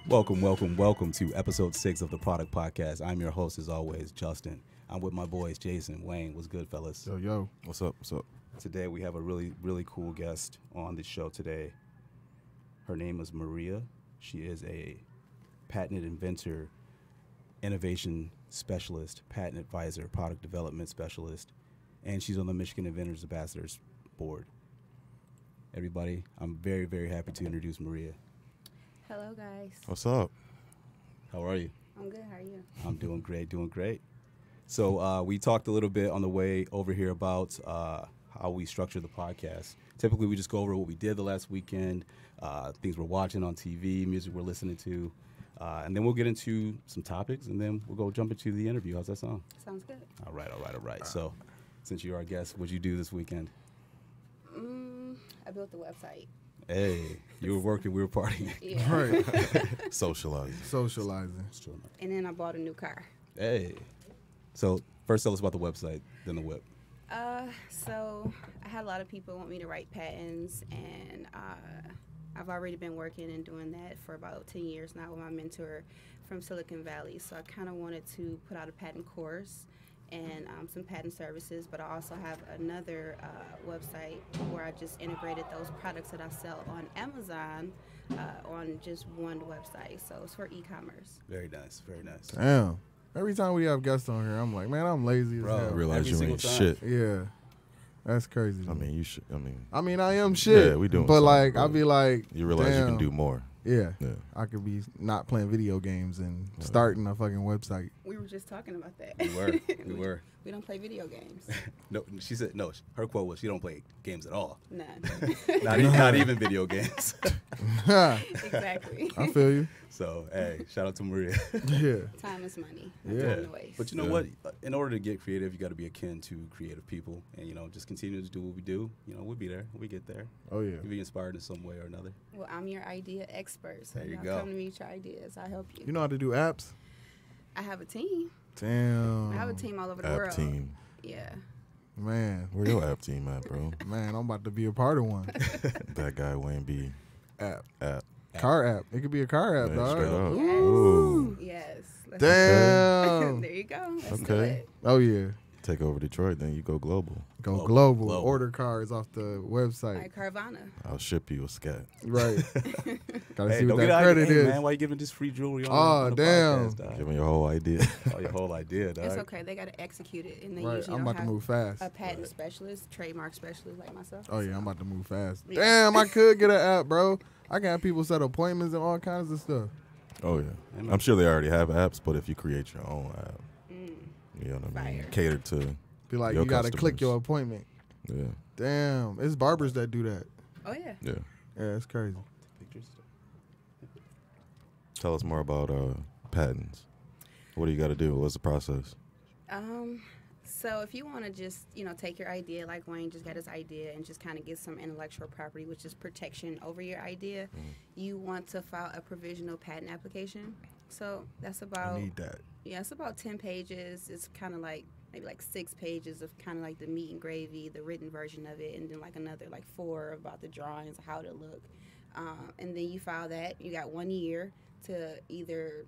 Welcome to episode 6 of the Product Podcast. I'm your host, as always, Justin. I'm with my boys, Jason, Wayne. What's good, fellas? Yo. What's up? Today, we have a really cool guest on the show today. Her name is Maria. She is a patent inventor, innovation specialist, patent advisor, product development specialist, and she's on the Michigan Inventors Ambassadors Board. Everybody, I'm very happy to introduce Maria. Hello, guys. What's up? How are you? I'm good. How are you? I'm doing great. So we talked a little bit on the way over here about how we structure the podcast. Typically, we just go over what we did the last weekend, things we're watching on TV, music we're listening to, and then we'll get into some topics, and then we'll go jump into the interview. How's that sound? Sounds good. All right. So since you're our guest, what'd you do this weekend? I built the website. Hey, you were working, we were partying. Yeah. Right. Socializing. And then I bought a new car. Hey. So first tell us about the website, then the whip. So I had a lot of people want me to write patents, and I've already been working and doing that for about 10 years now with my mentor from Silicon Valley. So I kind of wanted to put out a patent course and some patent services, but I also have another website where I just integrated those products that I sell on Amazon on just one website. So it's for e-commerce. Very nice. Damn. Every time we have guests on here, I'm like, man, I'm lazy as Bro, hell. I realize you ain't time. shit. Yeah. That's crazy. I mean, you should. I mean, I am shit. Yeah, we doing But something, like, bro. I'll be like, You realize you can damn. do more. Yeah. Yeah. I could be not playing video games and starting a fucking website. We were just talking about that. We were. We don't play video games. No, she said no. Her quote was, "She don't play games at all. None. Not even video games." Exactly. I feel you. So, hey, shout out to Maria. Yeah. Time is money. Yeah. Time to waste. But you know what? In order to get creative, you got to be akin to creative people, and just continue to do what we do. We'll be there. We get there. Oh, yeah. You'll be inspired in some way or another. Well, I'm your idea expert. So There you y'all go. come to me with your ideas. I'll help you. You know how to do apps? I have a team. Damn. I have a team all over the App world. team. Yeah. Man. Where your app team at, bro? Man, I'm about to be a part of one. That guy Wayne B. App. App. Car app. It could be a car app, Man, dog. straight up. Yes. Ooh. Yes. Damn. There you go. Let's do Okay. it. Oh, yeah. Take over Detroit, then you go global. Go Global. global. Order cars off the website. Like Carvana. I'll ship you a scat. Right. Gotta Hey, see don't what get that out credit hey, is. man. Why you giving this free jewelry on, Oh, on the damn. podcast, dog? Give me your whole idea. Oh, your whole idea, dog. It's okay. They got to execute it. And they Right. usually I'm don't about to have move fast. a patent specialist, trademark specialist like myself. Oh, yeah. I'm about to move fast. Yeah. Damn, I could get an app, bro. I can have people set appointments and all kinds of stuff. Oh, yeah. Amen. I'm sure they already have apps, but if you create your own app, you know what I mean? Fire. Cater to. Be like, Your you got to click customers. your appointment. Yeah. Damn. It's barbers that do that. Oh, yeah. Yeah. Yeah, it's crazy. Pictures. Tell us more about patents. What do you got to do? What's the process? So if you want to just, take your idea, like Wayne just got his idea, and just kind of get some intellectual property, which is protection over your idea, you want to file a provisional patent application. So that's about I need that. Yeah, it's about 10 pages. It's kind of like maybe like 6 pages of kind of like the meat and gravy, the written version of it, and then like another like 4 about the drawings, how to look. And then you file that. You got 1 year to either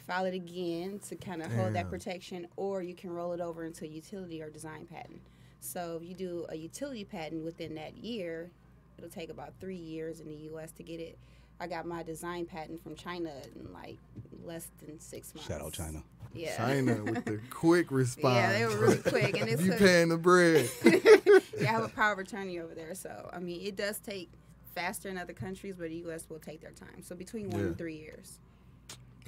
file it again to kind of hold that Damn. protection, or you can roll it over into a utility or design patent. So if you do a utility patent within that year, it'll take about 3 years in the U.S. to get it. I got my design patent from China in like less than 6 months. Shout out China. Yeah. China with the quick response. Yeah, they were really quick. And it's You paying the bread. yeah, I have a power of attorney over there. So, I mean, it does take faster in other countries, but the U.S. will take their time. So between 1 and 3 years.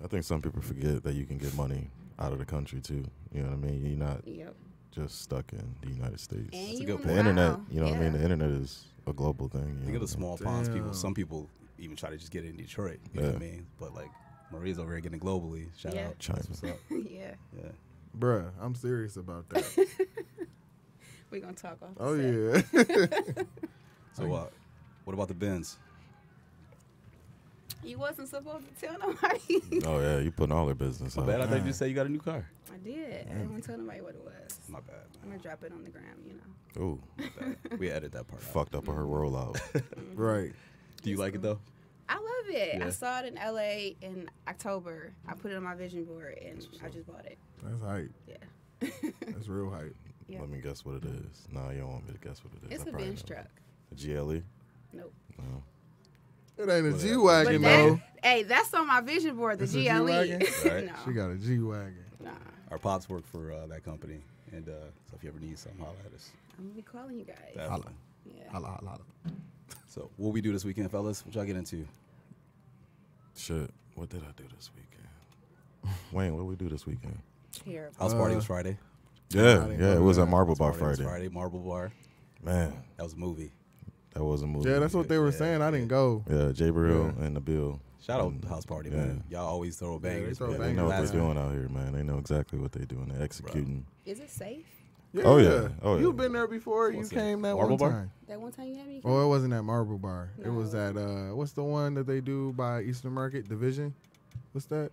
I think some people forget that you can get money out of the country too. You know what I mean? You're not Yep. just stuck in the United States. And That's a you good wanna point. The internet, wow. you know what I mean? Yeah. The internet is a global thing. You Think know of the what small ponds people. Damn. Some people even try to just get it in Detroit. You know what I mean? But like Maria's over here getting globally. Shout Yeah. out. China. That's what's up. Yeah. Yeah. Bruh, I'm serious about that. We're going to talk off the Oh, set. yeah. So what about the Benz? You wasn't supposed to tell nobody. Oh yeah, you putting all their business My out. bad. I thought you just said you got a new car. I did. I didn't want to tell nobody what it was. My bad. I'm going to drop it on the ground, Ooh, My bad. We edited that part out. fucked up her rollout. Right. Do you like it though? I love it. Yeah. I saw it in LA in October. I put it on my vision board and I just bought it. That's hype. Yeah. That's real hype. Yeah. Let me guess what it is. No, you don't want me to guess what it is. It's I a probably Benz know. truck. A GLE? Nope. No. It ain't a But G-Wagon, But though. hey, that's on my vision board, the It's a GLE. G-Wagon? Right. No. She got a G-Wagon. Nah. Our pops work for that company, and so if you ever need something, holla at us. I'm going to be calling you guys. Definitely. Yeah. Holla, holla, holla. So what we do this weekend, fellas? What y'all get into? Shit. What did I do this weekend? Wayne, what did we do this weekend? Terrible. House party was Friday. Yeah, didn't yeah. go It to was that. at Marble House Bar party was Friday. Friday, Marble Bar. Man, That was a movie. that was a movie. Yeah, that's what they were Yeah, saying. I didn't go. Yeah, Jay Burrell Yeah. and the Bill. Shout out And- to House Party, yeah. man. Y'all always throw bangers. throw man. They bangers. know what Last they're time- doing out here, man. They know exactly what they're doing. They're executing. Is it safe? Yeah. Oh, yeah. Oh, yeah. You've been there before. You What's it? came that Marble one Bar? time. That one time you had me? Oh, it wasn't at Marble Bar. It was No. at, what's the one that they do by Eastern Market Division? What's that?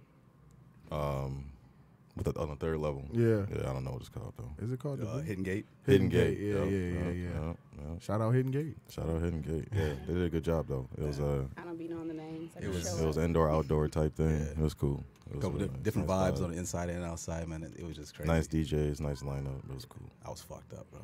On the third level. Yeah. Yeah, I don't know what it's called though. Is it called Division? Hidden Gate. Hidden Gate. Yep, Yeah. yep. Shout out Hidden Gate. Shout out Hidden Gate. Yeah, they did a good job though. It was I don't be knowing the names. I It just was- show it was up. indoor outdoor type thing. Yeah. It was cool. It was Couple really nice. different Nice vibes vibe. on the inside and outside, man. It was just crazy. Nice DJs, nice lineup. It was cool. I was fucked up, bro.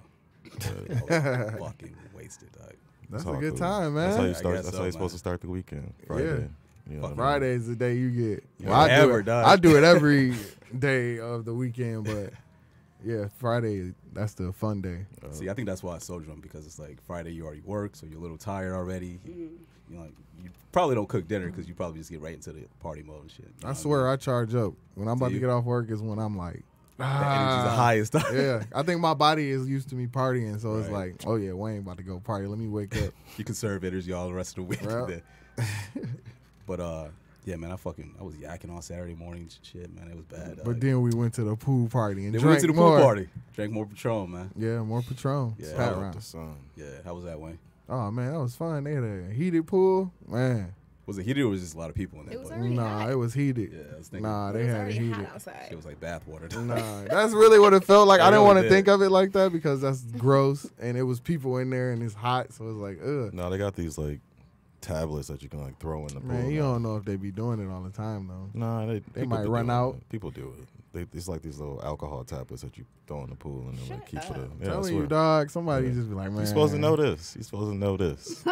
Yeah. I was fucking wasted, dog. That's It's a all good cool. time, That's how man. you start. guess That's so, how you're supposed man. to start the weekend. Friday. Yeah. You know what I mean? Friday's the day you get. Yeah, Well, I do ever, it. dog. I do it every day of the weekend, but yeah, Friday, that's the fun day. See, I think that's why it's so drunk, because it's like Friday you already work, so you're a little tired already. Mm. You know, like, you probably don't cook dinner because you probably just get right into the party mode and shit. You know I what swear, mean? I charge up when I'm about Do to you? get off work. Is when I'm like, The energy's the highest. yeah. I think my body is used to me partying, so it's Right. like, oh yeah, Wayne about to go party. Let me wake up. You conserve energy all the rest of the week. Right. But yeah, man, I was yakking on Saturday morning. Shit, man, it was bad. But then we went to the pool party and Then we drank went to the more. pool party, drank more Patron, man. Yeah, more Patron. Yeah. Pat Shout out round. the sun. Yeah, how was that, Wayne? Oh man, that was fun. They had a heated pool, man. Was it heated or was just a lot of people in there? It was But- already Nah, hot. it was heated. Yeah, I was thinking. Nah, It they was had it already heated. hot outside. It was like bathwater. Nah, that's really what it felt like. It I didn't really want to did. think of it like that because that's gross, and it was people in there and it's hot, so it's like, ugh. No, they got these like tablets that you can like throw in the pool. Man, you now. don't know if they be doing it all the time though. Nah, they people might do run it. out. People do it. It's like these little alcohol tablets that you throw in the pool and then like Shut keep for the. up. Yeah, I Telling swear. you, dog. Somebody Yeah. just be like, man, You're supposed to know this. You're supposed to know this.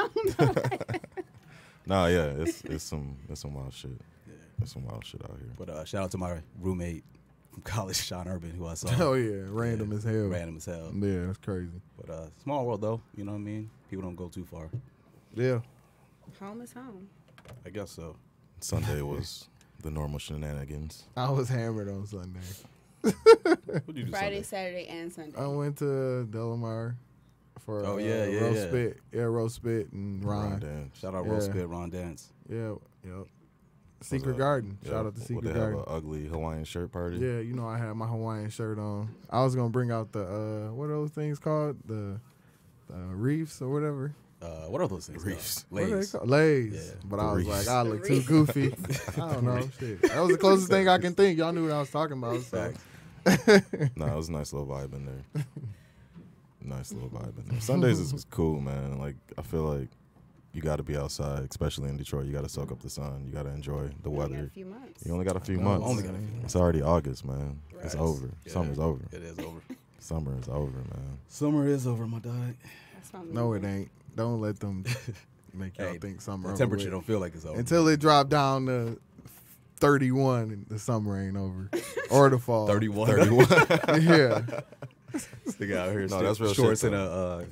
Nah, yeah, it's some wild shit. Yeah. There's some wild shit out here. But shout out to my roommate from college, Sean Urban, who I saw. Oh yeah, random as hell. Random as hell. Yeah, that's crazy. But small world though, you know what I mean? People don't go too far. Yeah, Home is home. I guess so. Sunday was the normal shenanigans. I was hammered on Sunday. What did you do Friday, Sunday? Saturday, and Sunday. I went to Delamar for Oh, yeah, roast yeah. spit. Yeah, roast spit and Ron Ron. dance. Shout out Yeah. Roll Spit, Ron Dance. Yeah, yep. Secret that? Garden. Yeah, Shout out to what, Secret they have Garden. an ugly Hawaiian shirt party. Yeah, you know I had my Hawaiian shirt on. I was gonna bring out the what are those things called? The reefs or whatever. What are those things? Reefs. What are they Lays. called? Lays. Yeah. But The I was reefs. like, I look too goofy. I don't know. Shit. That was the closest thing I can think. Y'all knew what I was talking about. So. Facts. Nah, it was a nice little vibe in there. Nice little vibe in there. Sundays is cool, man. Like I feel like you got to be outside, especially in Detroit. You got to soak up the sun. You got to enjoy the We only got weather. a few months. You only got a few No, months. only got a few months. It's already August, man. It's Right. over. Yeah. Summer's over. It is over. Summer is over, man. Summer is over, my dog. That's what I'm No, it doing. ain't. Don't let them make y'all Hey, think summer. The over temperature with. don't feel like it's over. Until it dropped down to 31 and the summer ain't over. Or the fall. 31. 31. Yeah. Nigga out here, No, that's real shorts shit, and a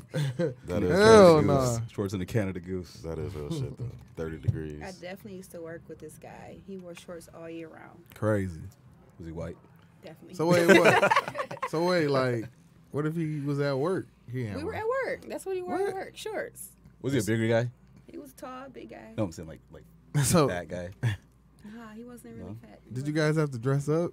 That is Hell real nah. shit. shorts and a Canada Goose. That is real shit, though. 30 degrees. I definitely used to work with this guy. He wore shorts all year round. Crazy. Was he white? Definitely. So wait, what? So wait, like, what if he was at work? He ain't we were work. at work. That's what he wore What? at work. Shorts. Was he a bigger guy? He was tall, big guy. No, I'm saying like So that guy. Nah, he wasn't really No? fat. did you guys have to dress up?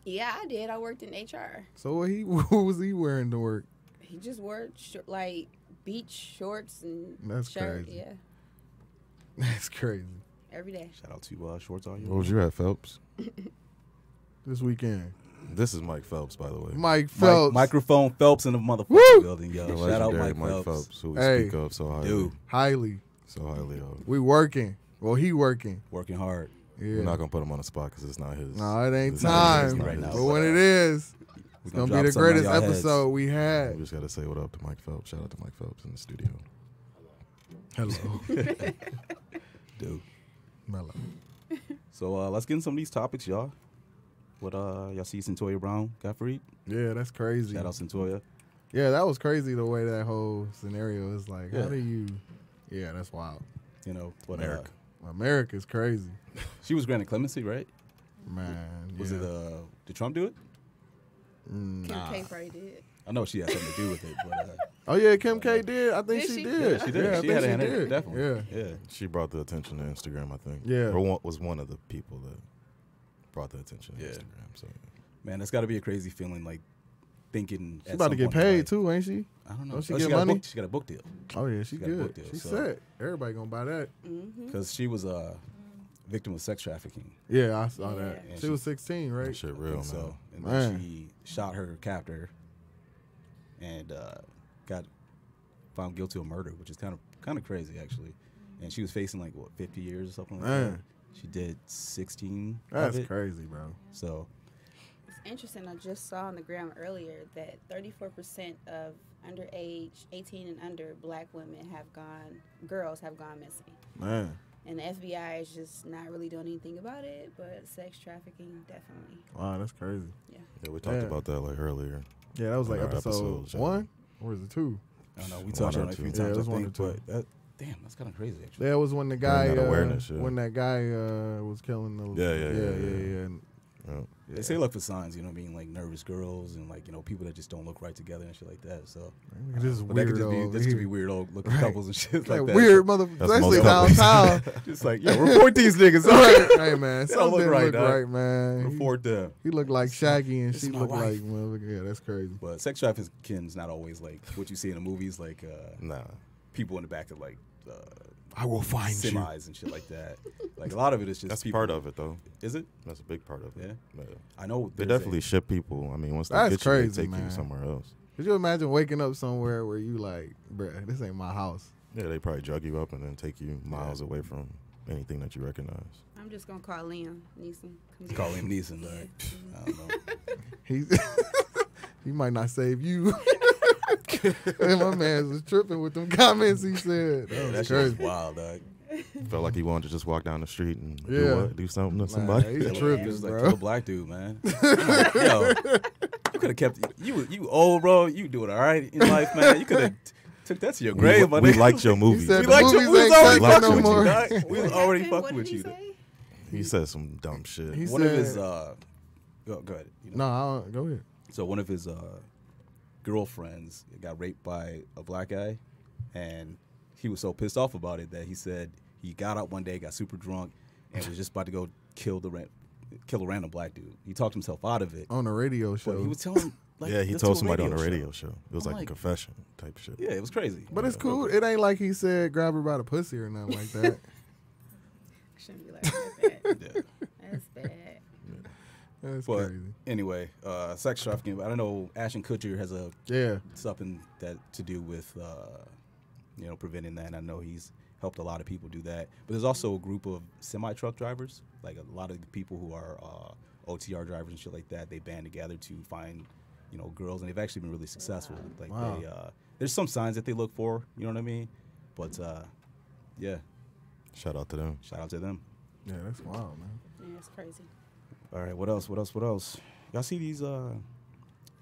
Yeah, I did. I worked in HR. So what was he wearing to work? He just wore like beach shorts and That's shirt. crazy. Yeah, That's crazy. every day. Shout out to shorts all year. What was you at, Phelps? This weekend. This is Mike Phelps, by the way. Mike Phelps. Microphone Phelps in the motherfucking Woo! building, yo. The Shout out legendary Mike Phelps. who we Hey. speak of so highly. Dude, Highly. So highly of. We working. Well, he working. working hard. Yeah. We're not gonna put him on the spot because it's not his. No, it ain't it's not his time. right right now, But when it is, it's gonna be the greatest episode we We had. just gotta say what up to Mike Phelps. Shout out to Mike Phelps in the studio. Hello. Dude. Mellow. So let's get in some of these topics, y'all. What y'all see Centoya Brown got freed? Yeah, that's crazy. Shout out Centoya. Yeah, that was crazy the way that whole scenario is like. Yeah. How do you? Yeah, that's wild. You know, what America. America's crazy, she was granted clemency, right? man. Was yeah. it did Trump do it? Kim Nah. K probably did. I know she had something to do with it, but Oh yeah, Kim K did. I think Did she she? did. yeah, she did. Yeah, I she think had a she hand in it, did. definitely. Yeah. Yeah. She brought the attention to Instagram, I think. Yeah. Or was one of the people that brought the attention to Yeah. Instagram. So Man, that's got to be a crazy feeling, like thinking. She about to get paid too, ain't she? I don't know. Don't she Oh, get got a money? book- she got a book deal Oh yeah, she got a book good. deal, She so- set. Everybody gonna buy that. Mm-hmm. because she was a victim of sex trafficking. Yeah, I saw Yeah. that. And She was 16, that right? shit I real, man. think so, and Man. then she shot her captor and got found guilty of murder, which is kind of crazy actually. And she was facing like what 50 years or something like that. Man. She did 16 That's of it. crazy, bro. So It's interesting. I just saw on the gram earlier that 34% of underage, 18 and under, black girls have gone missing. Man. And the FBI is just not really doing anything about it, but sex trafficking, definitely. Wow, that's crazy. Yeah, we talked Yeah. about that like earlier. Yeah, that was like Our episode episodes, yeah. 1 or was it 2? I don't know. We One touched or on it a few two. times. Yeah, it was I one think, or two. but damn, that's kind of crazy actually. That was when the guy that awareness, yeah. when that guy was killing the Yeah. And- Yeah. They say look for signs, you know, being like nervous girls and like, you know, people that just don't look right together and shit like that. So Look at this but that could just be weirdo. this could be weird old looking Right. couples and shit Like like that. weird mother, That's especially most couples. downtown. Just like, yo, report these niggas. Right. Hey man, They don't something look right, look dog. right, man. Report them. He looked like Shaggy and This she is my looked wife. like motherfucker. Yeah, that's crazy. But sex trafficking's not always like what you see in the movies, like Nah. people in the back of like I will find semis and shit like that. Like a lot of it is just That's people. part of it, though. Is it? That's a big part of it. Yeah. Yeah. I know They there's definitely ship people. I mean, once they That's get you, crazy, they take man. you somewhere else. Could you imagine waking up somewhere where you like, bruh, this ain't my house? Yeah, they probably drug you up and then take you miles away from anything that you recognize. I'm just going to call Liam Neeson. Come Call get him me. Neeson. Like, I don't know. He's he might not save you. And my man was tripping with them comments he said. That That was shit was crazy. wild, dog. Felt like he wanted to just walk down the street and Yeah. do something to Nah, somebody. he's He tripping, was like, bro. kill a black dude, man. I'm like, yo, you could have kept you old, bro. You doing all right in life, man. You could have took that to your grave, my we nigga. liked your movies. said We the liked you. movies We was ain't already cutting fucking no with more. you, dog. We was already What fucking did with he you. say? He said some dumb shit. He One of said- his go ahead. You know. No, I don't, go ahead. So one of his girlfriends got raped by a black guy, and he was so pissed off about it that he said he got out one day, got super drunk, and was just about to go kill a random black dude. He talked himself out of it. On a radio But show. he was telling, like, yeah, he let's told do a somebody on a show. radio show. It was I'm like a like- confession type shit. Yeah, it was crazy. But it's cool. It ain't like he said grab her by the pussy or nothing like that. Shouldn't be like that. Yeah. That's bad. That's But crazy. anyway, sex trafficking. I don't know. Ashton Kutcher has Yeah. something that to do with preventing that. And I know he's helped a lot of people do that. But there's also a group of semi-truck drivers, like a lot of the people who are OTR drivers and shit like that. They band together to find girls, and they've actually been really successful. Like Wow. there's some signs that they look for. You know what I mean? But yeah, Shout out to them. shout out to them. Yeah, that's wild, man. Yeah, it's crazy. All right, what else? Y'all see these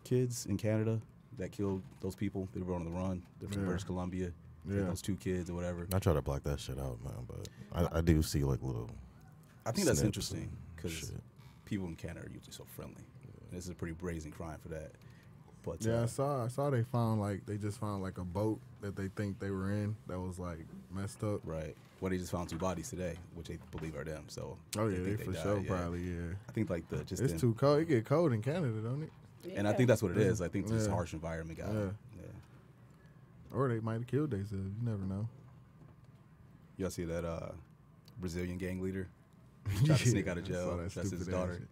kids in Canada that killed those people? They were on the run. They're from Yeah. British Columbia. Yeah. Those 2 kids or whatever. I try to block that shit out, man, but I do see like little. I think that's snips interesting and because shit. people in Canada are usually so friendly. This is a pretty brazen crime for that. But Yeah, I saw they just found like a boat that they think they were in that was like messed up. right. Well, they just found 2 bodies today, which they believe are them. So Oh yeah, think they for died, sure yeah. probably, yeah. I think like It's too cold. It get cold in Canada, don't it? and I think that's what it is. I think this Yeah. harsh environment got Yeah. them. Yeah. Or they might have killed themselves. You never know. Y'all see that Brazilian gang leader tried to sneak out of I saw jail? that That's his stupid ass daughter. shit.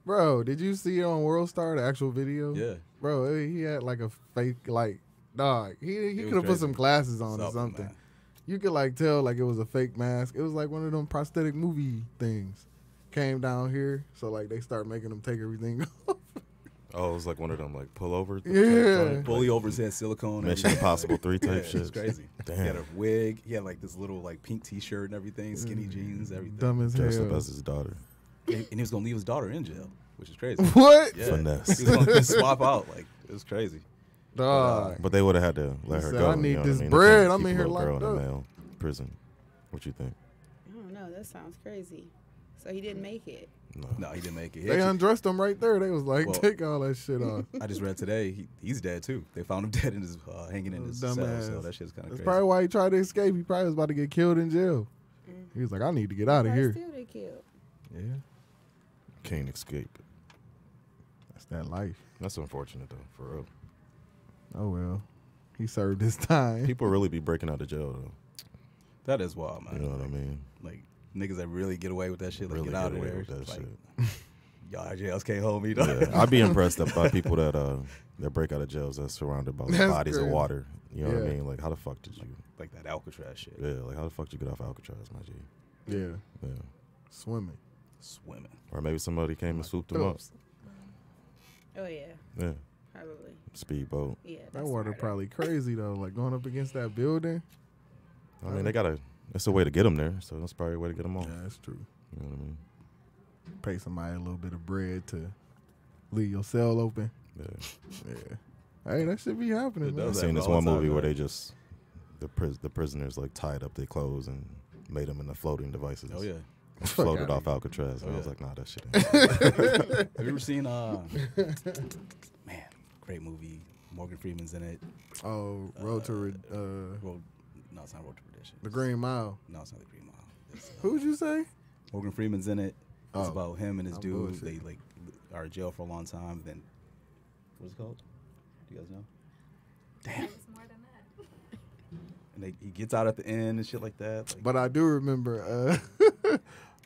Bro, did you see it on World Star, the actual video? Yeah. Bro, he had like a fake, like, dog. He It could was have put some crazy. glasses on or Something, something. man. you could like tell like it was a fake mask. It was like one of them prosthetic movie things. Came down here, so like they start making them take everything off. Oh, it was like one of them like pullovers. Yeah. Fully overs had silicone. and Mission Impossible 3 type Yeah, shit. it's crazy. Damn. He had a wig. He had like this little like pink T-shirt and everything, skinny jeans, everything. Dumb as Dressed up hell. as his daughter. And he was gonna leave his daughter in jail, which is crazy. What? Yeah. Finesse. He was gonna swap out. Like it was crazy. Dog. But they would have had to let her said, go. "I need you know what this I mean? bread. They can't I'm keep in a here little girl locked in a up." male prison. What you think? I don't know. That sounds crazy. So he didn't make it. No, he didn't make it. He They actually- undressed him right there. They was like, Well- take all that shit off. I just read today he's dead too. They found him dead in his hanging in his cell. Dumbass. So that shit's kind of That's crazy. probably why he tried to escape. He probably was about to get killed in jail. He was like, I need to get out of Probably here. Still get killed. Yeah, Can't escape. that's that life. That's unfortunate though, for real. Oh well, he served his time. People really be breaking out of jail though. That is wild, man. You know what I mean? Like niggas that really get away with that shit, like Really get out get of away there. with that Like, shit. y'all jails can't hold me. Dog. Yeah, I'd be impressed by people that break out of jails that's surrounded by like, That's bodies crazy. of water. You know what I Yeah. mean? Like, how the fuck did you? Like that Alcatraz shit. Yeah, like how the fuck did you get off Alcatraz, my G? Yeah, Yeah, swimming. Swimming. or maybe somebody came and swooped them up. Oh yeah, Yeah, probably. speedboat. Yeah. That that's water smarter. probably crazy though. Like going up against that building. I mean, they gotta. It's a way to get them there, so that's probably a way to get them off. Yeah, that's true. You know what I mean? Pay somebody a little bit of bread to leave your cell open. Yeah. Yeah. Hey, that should be happening, It man. I does. seen this all one the time, movie where though. they just the prisoners like tied up their clothes and made them into floating devices. Oh yeah. Floated outta off Alcatraz. Oh, And I was yeah. like, nah, that shit ain't. Have you ever seen man, great movie. Morgan Freeman's in it. Oh, Road to Road, no, it's not Road to Perdition. the Green Mile. No, it's not the Green Mile. It's, Who'd you say? Morgan Freeman's in it. It's Oh, about him and his I'm dude. bullshit. They like are in jail for a long time. Then what's it called? Do you guys know? Damn. It's more than that. And he gets out at the end and shit like that. Like, But I do remember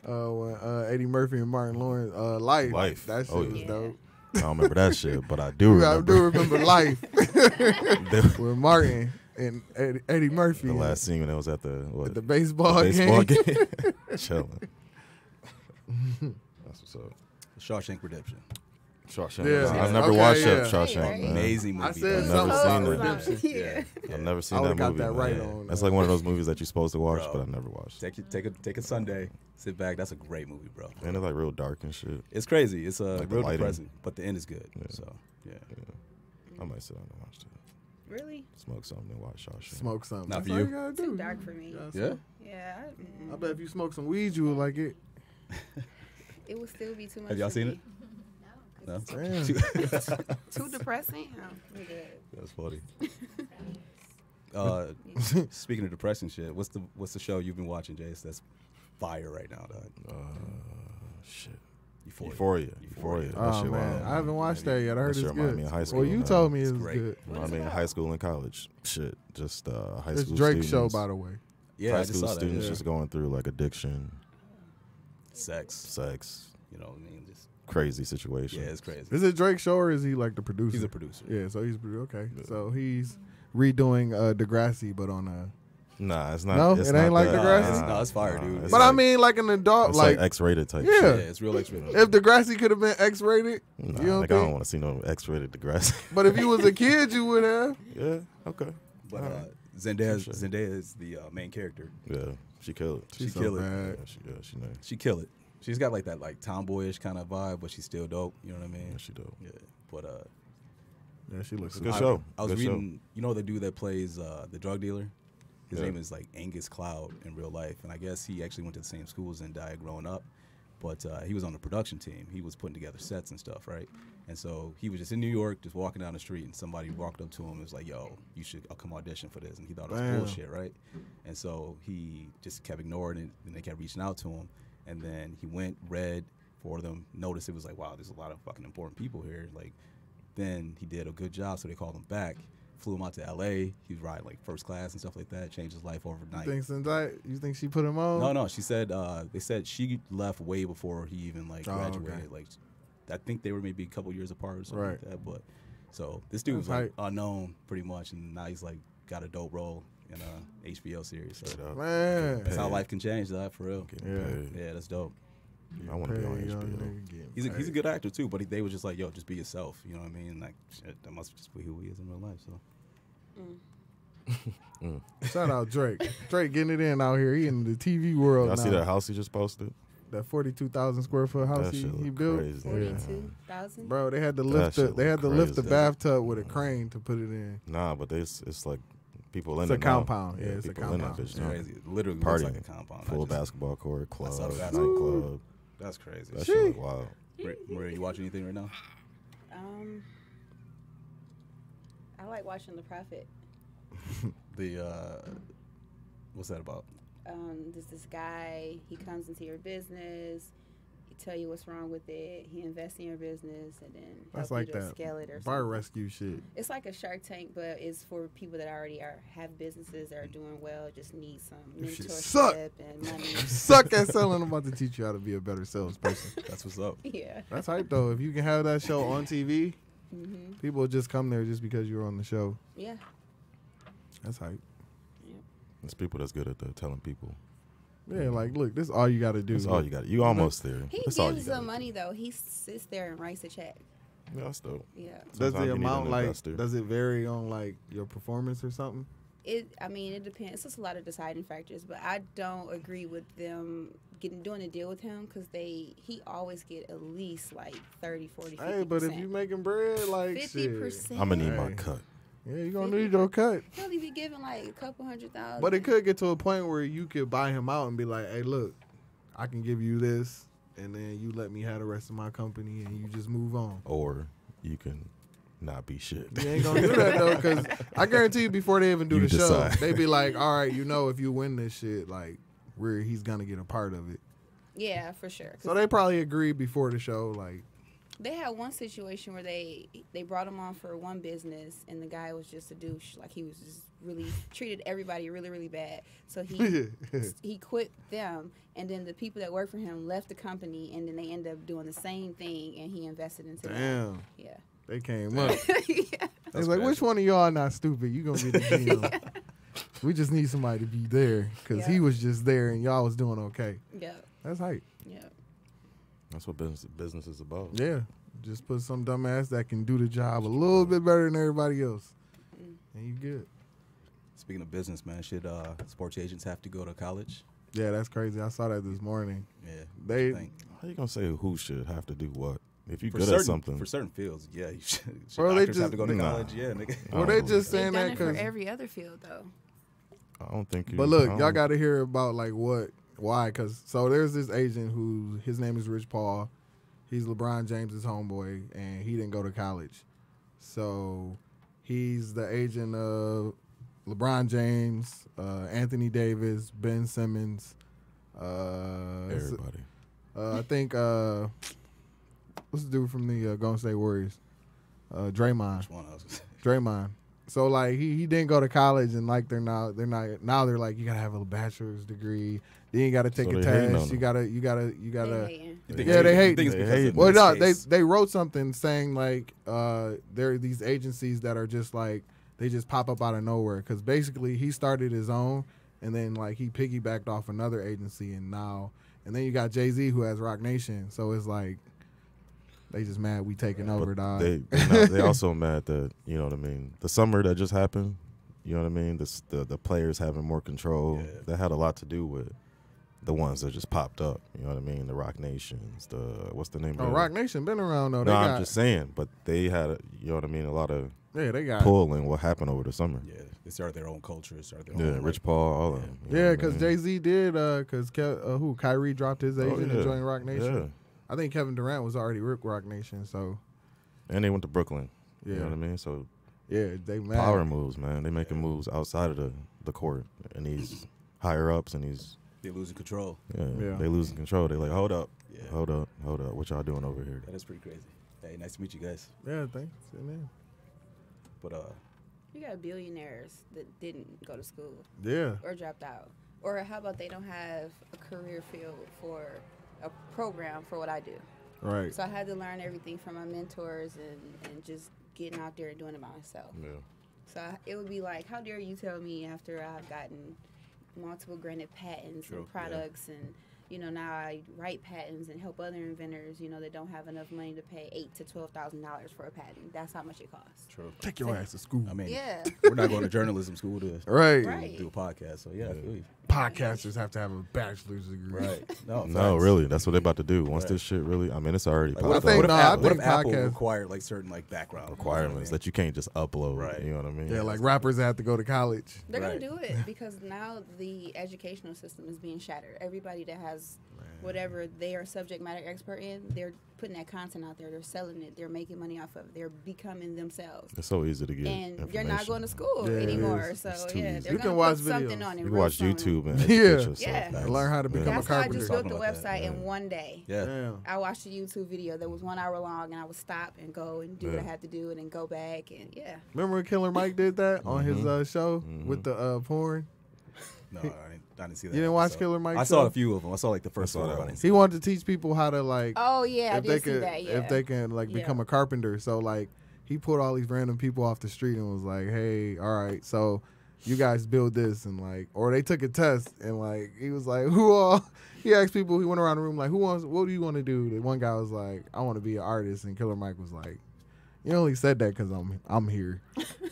when Eddie Murphy and Martin Lawrence Life. Life. That shit Oh, was yeah. dope. I don't remember that shit, but I do I remember. do remember Life the with Martin and Eddie Murphy last scene when it was at the what? at the baseball, baseball game. game. Chilling. That's what's up. Shawshank Redemption. Shawshank. Yeah. I've never Okay, watched yeah. Shawshank. Right. Man. Amazing movie. I said I've dog. never something seen about that. redemption. Yeah. I've never seen I that would've got movie. that right man. on, That's like one of those movies that you're supposed to watch, Bro. but I've never watched. Take a Sunday, sit back. That's a great movie, bro. And it's like real dark and shit. It's crazy. It's Like the real lighting. depressing, but the end is good. Yeah. So yeah. I might sit down and watch that. Really? Smoke something and watch Shawshank. Smoke something. Not That's for all you. you gotta Too do. dark for me. Yeah. Yeah. I bet if you smoke some weed, you would like it. It would still be too much. Have y'all for seen me. it? No. Damn. Too depressing? Oh, I'm good. That's funny. Speaking of depressing shit, what's the show you've been watching, Jace? That's fire right now, dog. Shit. Euphoria. Euphoria. That Oh shit man, wild. I haven't watched that yet. I heard That it's shit remind good. me of high school, Well, you man. told me It's it was great. good. You know what I mean? High school and college. Shit. Just high It's school Drake's students. show, by the way. Yeah, high I just school saw that. students Yeah. just going through like addiction, Sex. sex, You know what I mean? Just crazy situations. yeah, it's crazy. Is it Drake's show or is he like the producer? He's a producer. Yeah, so he's okay. Yeah. So he's redoing Degrassi, but on a. Nah, it's not. No, it's it not ain't like that. Degrassi? No, it's fire, dude. it's But I like- mean, like an adult, it's like, like X-rated type. Yeah. shit. Yeah, it's real X-rated. if Degrassi could have been X-rated, Nah, you don't nigga, I don't think? want to see no X-rated Degrassi. But if you was a kid, you would have. Yeah. Okay. But Alright. Zendaya Touche. is the main character. Yeah. She killed it. She's She so kill it. bad. Yeah. She nice. She kill it. She's got like that like tomboyish kind of vibe, but she's still dope. You know what I mean? Yeah, she dope. Yeah. But Yeah, she looks It's a good good. show. I was Good show. reading, you know, the dude that plays the drug dealer. His Yeah. name is like Angus Cloud in real life, and I guess he actually went to the same school as Zendaya growing up. But he was on the production team. He was putting together sets and stuff, right? And so he was just in New York, just walking down the street, and somebody walked up to him and was like, "Yo, you should come audition for this." And he thought it was Damn. bullshit, right? And so he just kept ignoring it, and they kept reaching out to him. And then he went, read for them, noticed it was like, wow, there's a lot of fucking important people here. Like, then he did a good job, so they called him back, flew him out to L.A. He was riding like first class and stuff like that, changed his life overnight. You think she put him on? No, she said they said she left way before he even like Oh, graduated. okay. Like, I think they were maybe a couple years apart or something like Right. that. But so this dude was That's like unknown pretty much, and now he's like got a dope role in a HBO series. So Straight up. Man. that's how life can change, dog, for real. Getting Yeah. paid. Yeah, that's dope. I want to be on Hey, young HBO. nigga getting He's a paid. good actor too, but they were just like, yo, just be yourself. You know what I mean? Like, shit, that must just be who he is in real life. So Shout out Drake. Drake getting it in out here. He in the TV world Y'all now. see that house he just posted? That 42,000 square foot house That he shit look built. crazy. Yeah. 42,000. Bro, they had to That lift shit they had to look lift the crazy. bathtub with a crane to put it in. Nah, but it's like people It's in a it now. compound. Yeah, it's a people in that compound. bitch it's now. crazy. It literally Party. looks like a compound. Full I just- basketball court, I club, saw the basketball nightclub. That's crazy. That shit look wild. Maria, you watching anything right now? I like watching The Prophet. What's that about? There's this guy. He comes into your business. He tell you what's wrong with it. He invests in your business and then That's help like you to that scale it or bar something. rescue shit. It's like a Shark Tank, but it's for people that already have businesses that are doing well, just need some This shit suck. mentorship and money. Suck at selling. I'm about to teach you how to be a better salesperson. That's what's up. Yeah. That's hype though. If you can have that show on TV, Mhm. people will just come there just because you're on the show. Yeah. That's hype. There's people that's good at telling people. Yeah, like look, this is all you got to do. That's all you got. You almost there. He That's all you gives gotta them do. money though. He sits there and writes a check. Yeah, that's dope. Yeah. Does Sometimes the you need an amount like investor. does it vary on like your performance or something? I mean, it depends. It's just a lot of deciding factors, but I don't agree with them doing a deal with him because he always get at least like 30, 40, 50%. Hey, but if you making bread, like 50%. shit, I'm gonna need my Hey. cut. yeah, you gonna need your cut. He'll only be giving like a couple $100,000. But it could get to a point where you could buy him out and be like, hey, look, I can give you this, and then you let me have the rest of my company, and you just move on. Or you can not be shit. You ain't gonna do that though, because I guarantee you, before they even do You the decide. show, they be like, all right, if you win this shit, like, he's gonna get a part of it. Yeah, for sure. 'Cause So they probably agreed before the show, like, they had one situation where they brought him on for one business, and the guy was just a douche. Like he was just really treated everybody really, really bad. So he quit them, and then the people that worked for him left the company, and then they ended up doing the same thing, and he invested into them. damn, Yeah. they came up. Yeah. It's like, which one of y'all not stupid? You gonna be the GM. We just need somebody to be there because he Yeah. was just there and y'all was doing okay. Yeah. That's hype. Yeah. That's what business is about. Yeah, just put some dumbass that can do the job a little bit better than everybody else, and you good. Speaking of business, man, should sports agents have to go to college? Yeah, that's crazy. I saw that this morning. Yeah. They- what you think? How you gonna say who should have to do what? If you're For good certain, at something, for certain fields, yeah, you should. Should Bro, they doctors have to go to just- college? Yeah, nigga. Well, I they don't just They've saying done that it for because. every other field though. I don't think you. But look, I y'all don't- got to hear about like why? Because so there's this agent who his name is Rich Paul. He's LeBron James's homeboy, and he didn't go to college. So he's the agent of LeBron James, Anthony Davis, Ben Simmons. everybody. I think what's the dude from the Golden State Warriors? Draymond. Which one? I was gonna say. Draymond. So like he didn't go to college, and like they're not now they're like, you gotta have a bachelor's degree, then you gotta take So a they hating on test, you them. gotta. They hating. You think Yeah, it's- they you hate- think it's they because hate- of Well, this no, case? they wrote something saying like there are these agencies that are just like they just pop up out of nowhere because basically he started his own, and then like he piggybacked off another agency, and then you got Jay-Z who has Rock Nation, so it's like they just mad we taking over, dog. They also mad that, you know what I mean, the summer that just happened, you know what I mean, the players having more control, Yeah. that had a lot to do with the ones that just popped up, you know what I mean, the Rock Nations, what's the name Oh, of it? Rock Nation been around though. No, I'm just saying, but they had, you know what I mean, a lot of they got pull in what happened over the summer. Yeah, they started their own culture. Started their Yeah, own, Rich Paul, all of them. you know Yeah, what I because mean? Jay-Z did, because Kyrie dropped his agent and yeah. joined Rock Nation. Yeah. I think Kevin Durant was already with Rock Nation, so And they went to Brooklyn. yeah, You know what I mean? So yeah, they mad. power moves, man. They making moves outside of the court, and these higher ups and these They're losing control. Yeah. they losing control. They like, hold up, Yeah. hold up. What y'all doing over here? That is pretty crazy. Hey, nice to meet you guys. Yeah, thanks. Man. But You got billionaires that didn't go to school Yeah, or dropped out. Or how about they don't have a career field for a program for what I do? right. So I had to learn everything from my mentors and just getting out there and doing it by myself. Yeah. So it would be like, how dare you tell me after I've gotten multiple granted patents True, and products and, you know, now I write patents and help other inventors, you know, that don't have enough money to pay $8,000 to $12,000 for a patent. That's how much it costs. True. Take your ass to school. I mean, Yeah. we're not going to journalism school to Right. Right. do a podcast. So yeah, I feel you. Podcasters have to have a bachelor's degree. Right. No, No, facts. really, that's what they about to do. Once Right. this shit really, I mean, it's already Like, popped what up. if, what if, no, Apple, I what if think Apple podcast- required like certain like background requirements that you can't just upload. Right. You know what I mean? Yeah, like rappers that have to go to college. They're Right. going to do it because now the educational system is being shattered. Everybody that has whatever they are subject matter expert in, they're putting that content out there. They're selling it. They're making money off of it. They're becoming themselves. It's so easy to get And you're information. not going to school Yeah, it anymore. is. So, It's too yeah, easy. they're You going can to watch put something videos. on it You can real watch soon. YouTube and Yeah. educate yourself. Yeah. Facts. Learn how to become That's a how I carpenter. just built the Talking about website that, in one day. Yeah. Damn. I watched a YouTube video that was 1 hour long, and I would stop and go and do what I Yeah. had to do, and then go back, and yeah. Remember when Killer Mike did that on his show Mhm. with the porn? No, I didn't see that. You didn't watch episode. Killer Mike's I saw show? a few of them. I saw like the first I saw one. that but I one. didn't see He wanted to teach people how to like Oh yeah, I if did they see could that. Yeah. if they can like Yeah. become a carpenter. So like he pulled all these random people off the street and was like, "Hey, all right, so you guys build this," and like, or they took a test and like he was like, "Who all?" He asked people. He went around the room like, "Who wants? What do you want to do?" The one guy was like, "I want to be an artist," and Killer Mike was like, "You only said that because I'm here."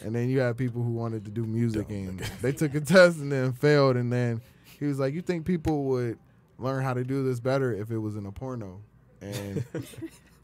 And then you had people who wanted to do music and they took a test and then failed, and then he was like, "You think people would learn how to do this better if it was in a porno?" And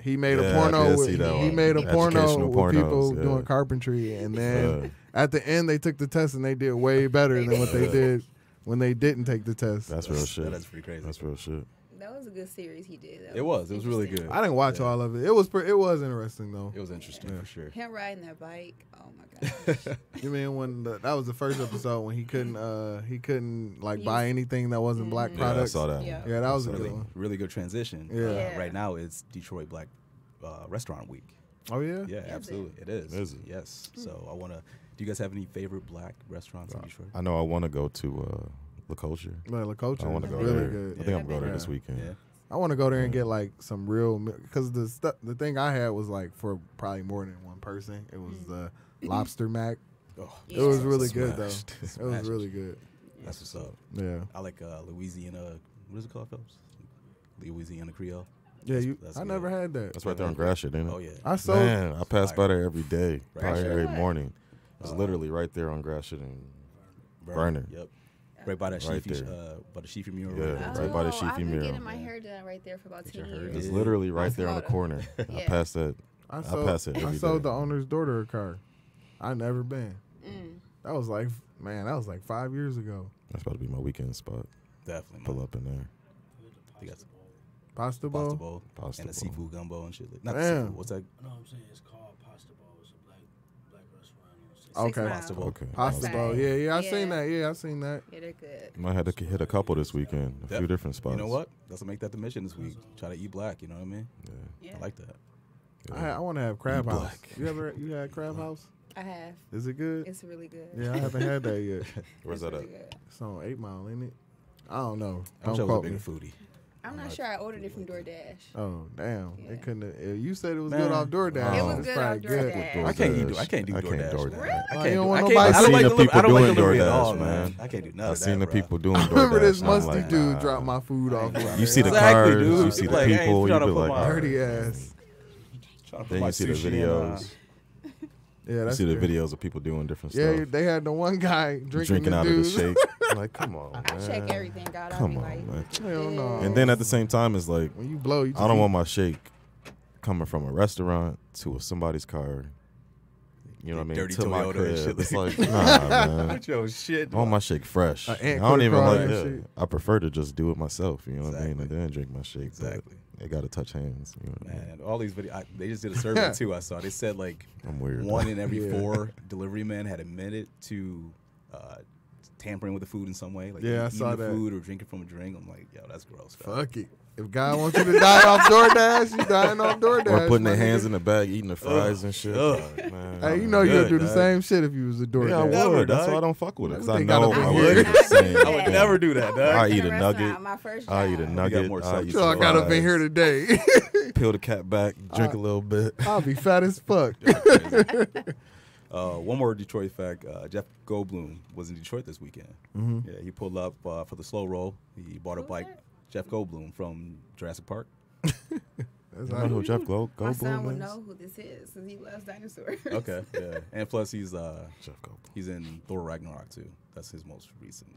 he made Yeah, a I porno. did With, see that he one. made a porno Educational with people pornos, yeah. doing carpentry, and then Yeah. at the end they took the test and they did way better than what they Yeah. did when they didn't take the test. That's real shit. That's pretty crazy. That's real shit. That was a good series he did. That It was really interesting. good. I didn't watch Yeah. all of it. It was interesting though. It was interesting for sure. Him riding that bike. Oh my gosh. You mean when that was the first episode when he couldn't like buy anything that wasn't black Mhm. Yeah, I products. saw that Yeah. one. Yeah, that was a Saw good Really, one. really good transition. Yeah. Yeah. Right now it's Detroit Black Restaurant Week. Oh yeah. Yeah, it? absolutely, it is. Is it? Yes. So I want to. Do you guys have any favorite black restaurants in Detroit? I know I want to go to La Culture. Like La Culture I want to is go really there. good. I think I'm going there Yeah. this weekend. Yeah. I want to go there and Yeah. get like some real because the thing I had was like for probably more than one person. It was the lobster mac. Oh, It was Yeah. really good though. Smashed. It was Smashed. really good. That's what's up. Yeah. I like Louisiana. What is it called, Phelps? Louisiana Creole. Yeah, That's I good. never had that. That's right there on Gratiot, ain't it? Oh yeah. I sold. Man, I pass by there every day, Right. probably Gratiot every what? morning. It's literally right there on Gratiot and Burner. Yep. Right by that Right Sheafy, there. by the Sheafy mural. Yeah, right there. right by the I've Sheafy been mural. getting my hair done right there for about Get 10 your hair years. It's Yeah. literally right That's there on the Florida. corner. I Yeah. pass that. I pass it I every sold day. the owner's daughter a car. I never been. Mm. That was like 5 years ago. That's about to be my weekend spot. Definitely. Pull up in there. I got some Pasta bowl. pasta bowl Pasta and a bowl. seafood gumbo and shit. Not Damn. seafood. What's that? No, I'm saying it's called Pasta Bowl. It's a black restaurant. You know, Six Okay. Mile. Pasta bowl. Okay. Pasta Okay. bowl. Yeah, I seen Yeah. that. Yeah, I seen that. Yeah, they're good. Might have to hit a couple this weekend. A Yep. few different spots. You know what? Let's make that the mission this week. Try to eat black. You know what I mean? Yeah. Yeah. I like that. I want to have Crab Eat House. black. You had Crab House? I have. Is it good? It's really good. Yeah, I haven't had that yet. Where's It's that really at? good. It's on 8 Mile, ain't it? I don't know. I'm Don't sure I was a quote bigger me. foodie. I'm not sure I ordered it from DoorDash. Oh damn! Yeah. It couldn't. Have, you said it was Man. good off DoorDash. It was It's good probably off good. DoorDash. I can't do DoorDash. DoorDash. man. Really? I Oh, can't you do. don't want I nobody can't. I I've don't seen like the delivery. people I don't like doing delivery at DoorDash, all, man. I can't do none I've of that. seen the bro. people doing I DoorDash. remember this and I'm musty like, dude nah. drop my food off. Right. You see the Exactly, cars, dude. you see the Like, I ain't people, you trying to be put like, my- Dirty ass. Trying to put then my you see the sushi in, videos. Yeah, You that's see the good. videos of people doing different Yeah, stuff. they had the one guy drinking the out of the dude. shake. Like, come on, man. I check everything out. I'll Come be on, like, man. Hell no. And then at the same time, it's like, When you blow, you just I don't eat. want my shake coming from a restaurant to somebody's car. You know what I mean? Dirty to my Toyota and crib. shit. It's like, nah, man. With your shit. I want my shake fresh. I ant don't could even crawl like and that. shit. I prefer to just do it myself. You know what I mean? Exactly. And then drink my shake. but Exactly. They got to touch hands. You know what I mean? Man, all these videos. They just did a survey too. I saw. They said like I'm weird. 1 in every Yeah. 4 delivery men had admitted to tampering with the food in some way. Like Yeah, I eating saw the that. food or drinking from a drink. I'm like, yo, that's gross. dog. Fuck it. If God wants you to die off DoorDash, you dying off DoorDash. Or putting my their hands nigga. in the bag, eating the fries and shit. Ugh. Like, man, Hey, you I'm know you'll good, do the dog. same shit if you was a DoorDash. Yeah, I Never, would. That's dog. why I don't fuck with it. Because I Everything gotta know be I weird. would do the same. I would never do that, I dog. I worked eat in a restaurant, nugget. My first I eat a job. nugget. more I substance. eat So I got up in fries, here today. Peel the cap back, drink a little bit. I'll be fat as fuck. One more Detroit fact. Jeff Goldblum was in Detroit this weekend. Mm-hmm. Yeah, he pulled up for the slow roll. He bought a Who's bike. that? Jeff Goldblum from Jurassic Park. That's You how know who Jeff My son Goldblum would is? know who this is because he loves dinosaurs. Okay, yeah. And plus, he's Jeff Goldblum. he's in Thor Ragnarok too. That's his most recent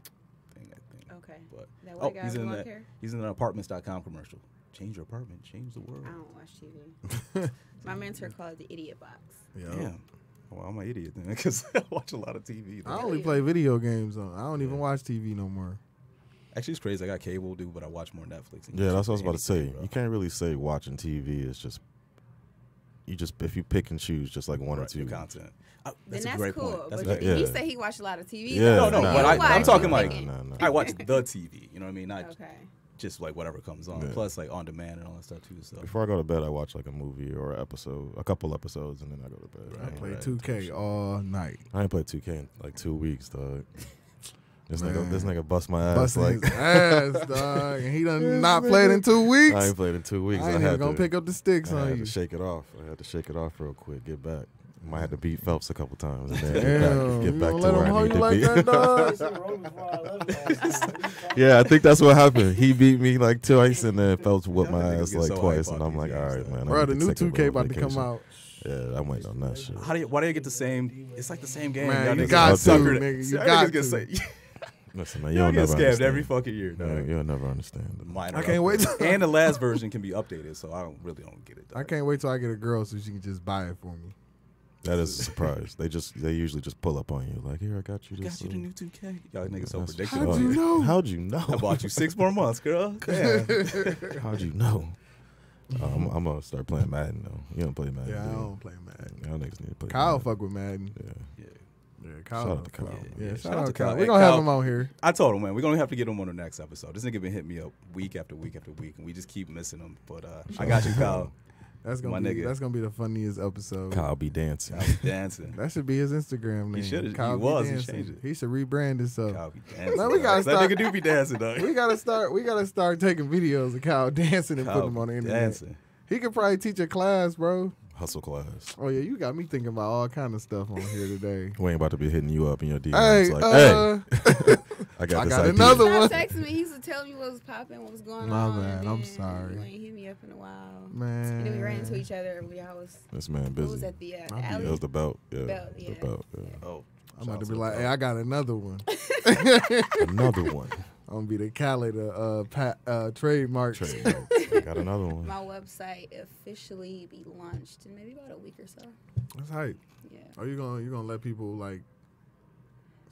thing, I think. Okay. But That white guy he's with in long that. hair? He's in an apartments.com commercial. Change your apartment, change the world. I don't watch TV. My mentor called it the idiot box. Damn. Well, I'm an idiot then because I watch a lot of TV. I only play video games on. I don't even Yeah. watch TV no more. Actually, it's crazy. I got cable, dude, but I watch more Netflix. and Yeah, YouTube that's what I was than about to say. anything, bro. You can't really say watching TV is just if you pick and choose just like one or Right, two. the content. Then That's a that's great cool. point. That's a But great yeah. he point. said he watched a lot of TV. Yeah, No, though. no, nah, but You watch, I'm talking you like picking. nah. I watch the TV. You know what I mean? Not Okay. just like whatever comes on. Yeah. Plus, like on demand and all that stuff too. So Before I go to bed, I watch like a movie or an episode, a couple episodes, and then I go to bed. I Right. play 2K all night. I ain't played 2K in like 2 weeks, dog. This Man. nigga bust my ass. Busting Like his ass, dog. And he done not played in 2 weeks. I ain't played in 2 weeks. I ain't even gonna to pick up the sticks I on had you. to shake it off. I had to shake it off real quick. Get back. Might have to beat Phelps a couple times and then Damn, get you back gonna to let where him I hold need you to like be. that, dog? This is wrong before I left last night. Yeah, I think that's what happened. He beat me like twice, and then Phelps whooped my Niggas ass get like so twice, hype and off I'm like, these all games, right, though. man. Bro, I the need to new take a 2K little about to come vacation. out. Yeah, I'm waiting on that shit. why do you get the same? It's like the same game. Man, Y'all you niggas got are to, suckered. nigga. You Y'all got niggas get to. say- Listen, man, Y'all you'll get never scammed understand. every fucking year. Dog. You'll never understand. Minor I can't wait upgrades. And the last version can be updated, so I don't get it. Dog. I can't wait till I get a girl so she can just buy it for me. That is a surprise. They usually just pull up on you like, here, I got you I this. got you the new 2K. Y'all niggas so That's- predictable. How'd you know? How'd you know? I bought you 6 more months, girl. Damn. How'd you know? I'm gonna start playing Madden though. You don't play Madden. Yeah, do I you? don't play Madden. Y'all niggas need to play. Kyle Madden. fuck with Madden. Yeah. Yeah. Yeah, Kyle. Shout out to Kyle. Yeah, Yeah, shout out to Kyle. We're Hey, gonna have Kyle- him on here. I told him, man, we're gonna have to get him on the next episode. This nigga been hitting me up week after week after week, and we just keep missing him. But I got you, Kyle. That's My gonna be nigga. that's gonna be the funniest episode. Kyle be dancing. Kyle be dancing. That should be his Instagram name. He should've- Kyle he be was. He dancing. changed it. He should rebrand himself. Kyle be dancing. Man, we gotta dog. start- That nigga do be dancing, dog. We gotta start taking videos of Kyle dancing and Kyle put them on the be internet. dancing. He could probably teach a class, bro. Hustle class. Oh yeah, you got me thinking about all kind of stuff on here today. We ain't about to be hitting you up in your DMs Hey, like, hey, I I got this got idea. another Stop one. texting me. He used to tell me what was popping, what was going My on. bad, and I'm then sorry. You ain't hit me up in a while. Man. And then we ran into each other. I was. This man What busy. was at the My Yeah, alley? it was the belt. Yeah, Belt, the yeah. belt. Yeah. Oh, I'm about to shout be out like, to hey, I got another one. Another one. I'm gonna be the Khaled trademark. Trademark. I got another one. My website officially be launched in maybe about a week or so. That's hype. Yeah. Are you gonna let people like?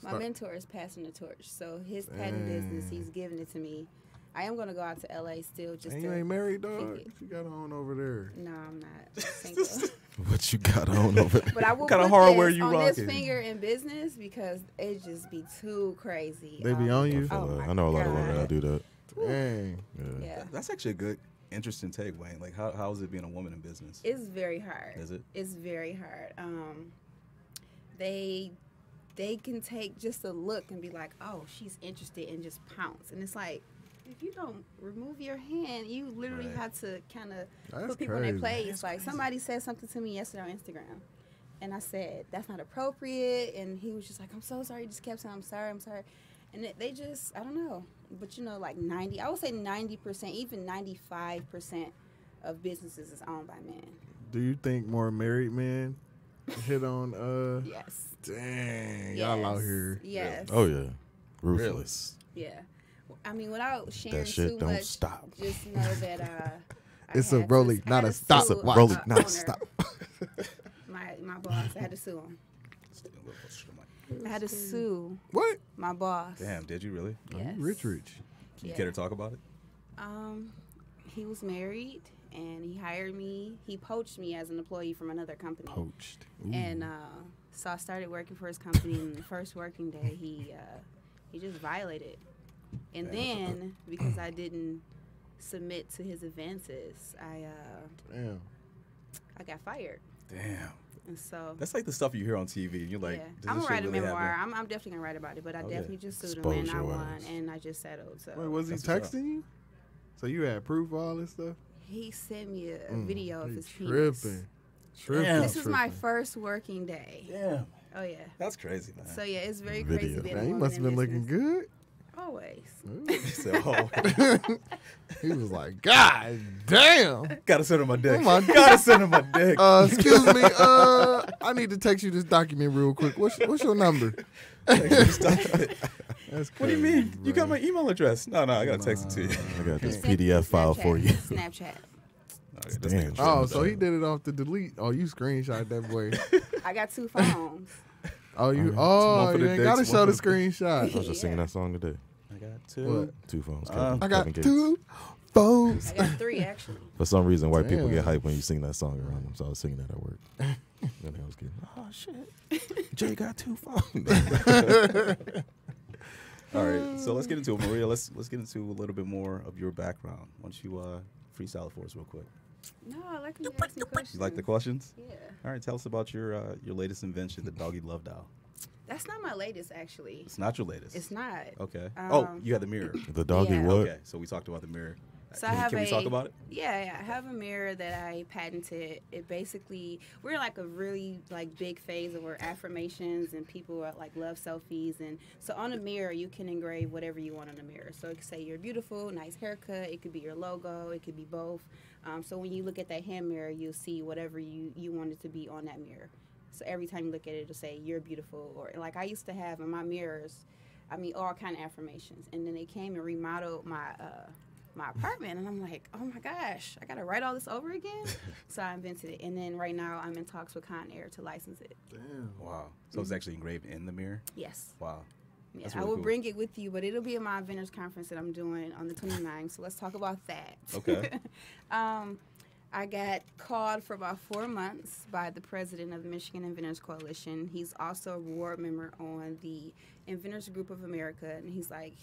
My start- mentor is passing the torch. So his patent business, he's giving it to me. I am going to go out to LA still just And to. you ain't married, dog. kick it. What you got on over there? No, I'm not single. What you got on over there? But I will What kinda put hardware this you on rocking? this finger in business because it just be too crazy. They be on you? Oh my I know a lot of women God. that do that. Dang. Yeah. Yeah. That's actually a good, interesting take, Wayne. Like, how is it being a woman in business? It's very hard. Is it? It's very hard. They can take just a look and be like, oh, she's interested, and just pounce. And it's like, if you don't remove your hand, you literally Right. have to kind of That's put people in crazy. their place. Like somebody said something to me yesterday on Instagram, and I said that's not appropriate, and he was just like, I'm so sorry. He just kept saying, I'm sorry. And they just, I don't know. But like I would say 90%, even 95% of businesses is owned by men. Do you think more married men hit on? Yes. Dang, y'all out here. Yes. Oh yeah. Ruthless. Yeah. I mean, without sharing That shit too don't much, stop. just know that I It's a had to- rolling, I not had a to stop. sue It's a rolling, a not a owner. stop. My boss, I had to sue him. I had to sue What? my boss. Damn, did you really? Yes. Rich. You Yeah. care to talk about it? He was married and he hired me. He poached me as an employee from another company. Poached. Ooh. And so I started working for his company. And the first working day, he just violated. And then because I didn't submit to his advances, Damn. I got fired. Damn. And so That's like the stuff you hear on TV. And you're like, yeah, does I'm this gonna shit write a really memoir. happen? I'm definitely gonna write about it. But I Okay. definitely just sued him Expose and I your won ass. and I just settled. So Wait, was he That's what's up. texting you? So you had proof of all this stuff? he sent me a video of He his penis. tripping. Damn. This is my first working day. Damn. Oh yeah. That's crazy, man. So yeah, it's very Video. crazy. Being a Man, he woman must have in been looking business. good. Always. So, He was like, God damn. gotta send him my dick. Oh my Gotta send him my dick. Excuse me. I need to text you this document real quick. What's your number? That's What do you mean? crazy, You got bro. my email address? No, I gotta text it to you. I got this Send it to PDF file Snapchat. for you. Snapchat. Okay, this Damn. nigga Oh, tripping, so he dog. did it off the delete. Oh, you screenshot that boy. I got 2 phones. Oh, you. One Oh, for the you ain't dicks, gotta one show the for the- screenshot. I was just singing that song today. I got 2. What? 2 phones. I got Kevin Gates. 2 phones. I got 3 actually. For some reason, white people get Damn. hyped when you sing that song around them. So I was singing that at work. And I was getting, oh shit, Jay got 2 phones. All right, so let's get into it, Maria. Let's get into a little bit more of your background. Why don't you freestyle it for us real quick? No, I like when you ask me questions. You like the questions? Yeah. All right, tell us about your latest invention, the doggy love doll. That's not my latest actually. It's not your latest. It's not. Okay. Um, You had the mirror. The doggy Yeah. what? Okay, so we talked about the mirror. So I have Can we talk about it? Yeah, I have a mirror that I patented. It basically, we're in like a really like big phase of where affirmations and people are like love selfies, and so on the mirror you can engrave whatever you want on the mirror. So it could say you're beautiful, nice haircut. It could be your logo. It could be both. So when you look at that hand mirror, you'll see whatever you want it to be on that mirror. So every time you look at it, it'll say you're beautiful, or like I used to have in my mirrors, I mean all kind of affirmations, and then they came and remodeled my apartment, and I'm like, oh my gosh, I gotta write all this over again. So I invented it, and then right now I'm in talks with Con Air to license it. Damn. Wow. So it's actually engraved in the mirror? Yes. Wow. Yeah, That's I really will cool. bring it with you, but it'll be at my inventors conference that I'm doing on the 29th. So let's talk about that. Okay. I got called for about 4 months by the president of the Michigan Inventors Coalition. He's also a board member on the Inventors Group of America, and he's like,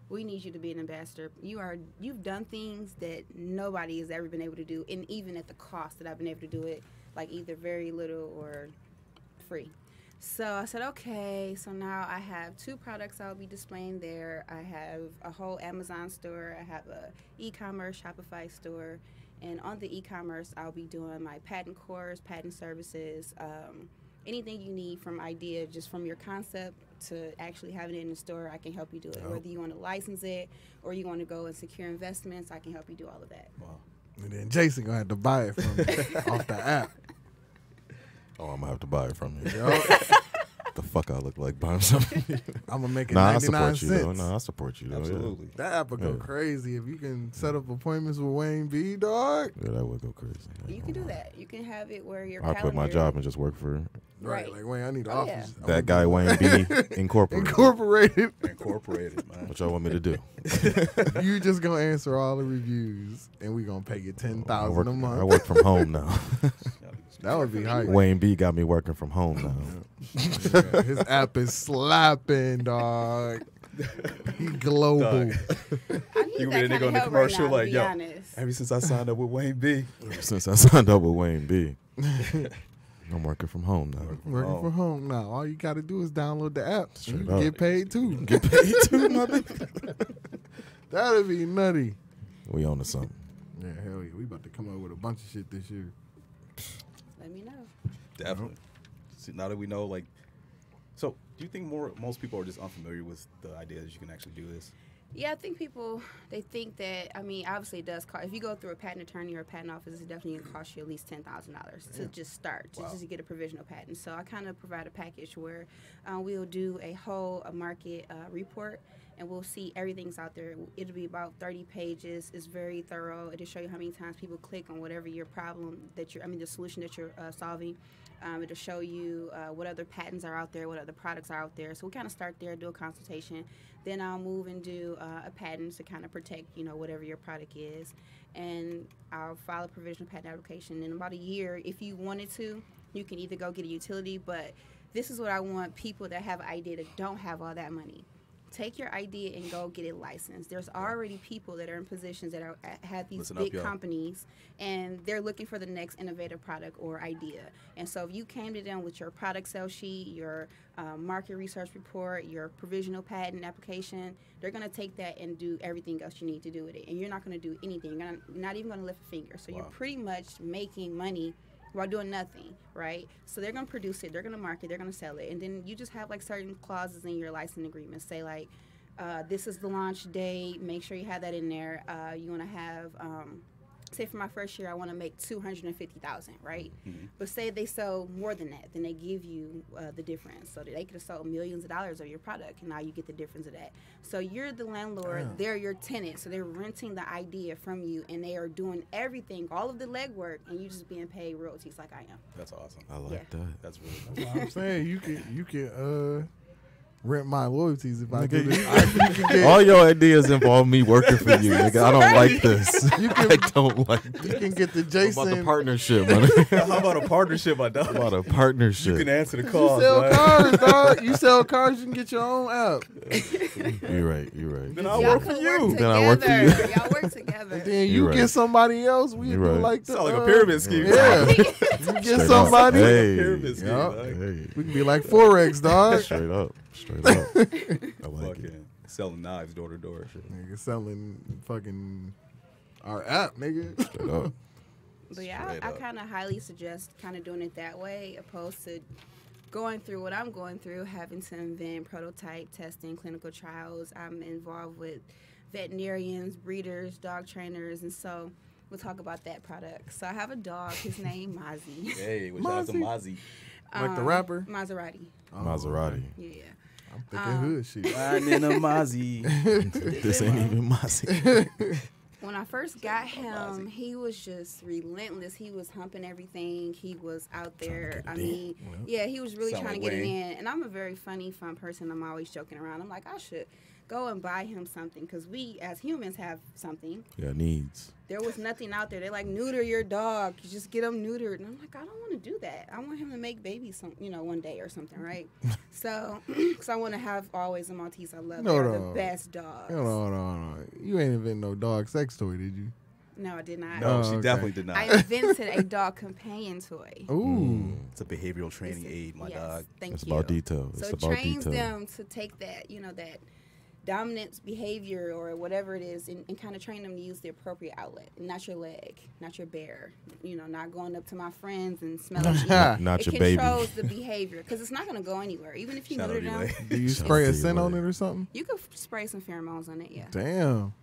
we need you to be an ambassador. You've done things that nobody has ever been able to do, and even at the cost that I've been able to do it, like either very little or free. So I said, okay. So now I have 2 products I'll be displaying there. I have a whole Amazon store. I have a e-commerce Shopify store. And on the e-commerce, I'll be doing my patent course, patent services, anything you need from idea, just from your concept to actually having it in the store, I can help you do it. Oh. Whether you want to license it or you want to go and secure investments, I can help you do all of that. Wow. And then Jason gonna have to buy it from me off the app. Oh, I'm gonna have to buy it from you. Yo, The fuck I look like buying something. I'm gonna make it Nah, I 99 support you though. cents. Nah, I support you though. Absolutely. That app would go Yeah. crazy if you can set up appointments with Wayne B, dog. Yeah, that would go crazy. I You ain't can do gonna lie. that. You can have it where your I quit my calendar- job and just work for Right. Like Wayne, I need an Oh, yeah. office. I that wanna guy be- Wayne B. Incorporated. Incorporated. Incorporated, man. What y'all want me to do? You just gonna answer all the reviews, and we gonna pay you I $10,000 work, a I month. work from home now. That would be hype. Wayne B. got me working from home now. Yeah, his app is slapping, dog. He global. I Dog. need You that gonna be a kind nigga of on the help commercial right now, like, to be yo, honest. ever since I signed up with Wayne B. Since I signed up with Wayne B. I'm working from home now. Working Oh. from home now. All you got to do is download the app. Straight And you up. get paid too. Get paid too, my baby. That'd be nutty. We on to something. Yeah, hell yeah. We about to come up with a bunch of shit this year. Let me know. Definitely. See, now that we know, like, so do you think most people are just unfamiliar with the idea that you can actually do this? Yeah, I think people, they think that, I mean, obviously it does cost, if you go through a patent attorney or a patent office, it's definitely going to cost you at least $10,000 to just start, just to get a provisional patent. So I kind of provide a package where we'll do a market report, and we'll see everything's out there. It'll be about 30 pages. It's very thorough. It'll show you how many times people click on whatever your problem the solution that you're solving. It'll show you what other patents are out there, what other products are out there. So we kind of start there, do a consultation. Then I'll move and do a patent to kind of protect, whatever your product is. And I'll file a provisional patent application. In about a year, if you wanted to, you can either go get a utility, but this is what I want people that have an idea that don't have all that money. Take your idea and go get it licensed. There's already people that are in positions that have these Listen up, big y'all. companies, and they're looking for the next innovative product or idea. And so if you came to them with your product sell sheet, your market research report, your provisional patent application, they're going to take that and do everything else you need to do with it. And you're not going to do anything. You're not even going to lift a finger. So you're Wow. pretty much making money while doing nothing, right? So they're going to produce it, they're going to market, they're going to sell it, and then you just have like certain clauses in your license agreement. Say like, this is the launch date. Make sure you have that in there. You want to have, say for my first year, I want to make $250,000, right? Mm-hmm. But say they sell more than that, then they give you the difference. So that they could have sold millions of dollars of your product, and now you get the difference of that. So you're the landlord, they're your tenant, so they're renting the idea from you, and they are doing everything, all of the legwork, and you just being paid royalties like I am. That's awesome. I like that. That's really cool. That's what I'm saying you can rent my loyalties if I Nigga, do this. you can all your ideas involve me working for you, nigga. I don't like this. I don't like You this. can get the What Jason. about the partnership, man? What How about a partnership, my dog? about a partnership? You can answer the You call. sell cars, dog. You sell cars, you can get your own app. You're right. You're right. Then I'll Y'all work for could you. Then I work for you. together. Y'all work together. Then You you right. get somebody else. We You do right. like the Sound like a pyramid scheme. Yeah, you get Straight up. somebody. Hey. Pyramid scheme. Yup. dog. Hey. We can be like Forex, dog. Straight up. Straight up. I like it. Fucking selling knives door to door. Shit. Nigga selling fucking our app, nigga. Straight up. But yeah, Straight I up. kind of highly suggest kind of doing it that way, opposed to going through what I'm going through, having to invent prototype testing, clinical trials. I'm involved with veterinarians, breeders, dog trainers, and so we'll talk about that product. So I have a dog. His name Mozzie. Hey, shout out to Mozzie. Like the rapper? Maserati. Oh, Maserati. Yeah. I'm thinking hood shit. Riding in a Mozzie. This ain't even Mossy. When I first got him, he was just relentless. He was humping everything. He was out there. I mean, yeah, he was really Sound trying to like get it Wayne. in. And I'm a very funny, fun person. I'm always joking around. I'm like, I should go and buy him something because we as humans have something. Yeah, needs. There was nothing out there. They're like, neuter your dog. You just get him neutered. And I'm like, I don't want to do that. I want him to make babies, one day or something, right? So, because I want to have always a Maltese I love. They're the best dogs. No. You ain't invent no dog sex toy, did you? No, I did not. No, she okay. definitely did not. I invented a dog companion toy. Ooh. It's a behavioral training aid, my Yes, dog. Thank It's you. about detail. So It's it about trains detail. them to take that, that dominance behavior or whatever it is and kind of train them to use the appropriate outlet. Not your leg, not your bear. Not going up to my friends and smelling shit. Not It your baby. controls the behavior because it's not going to go anywhere. Even if you Shout neuter out them, Relay. Do you Shout spray out a to scent you, on Lady. it or something? you could spray some pheromones on it, yeah. Damn.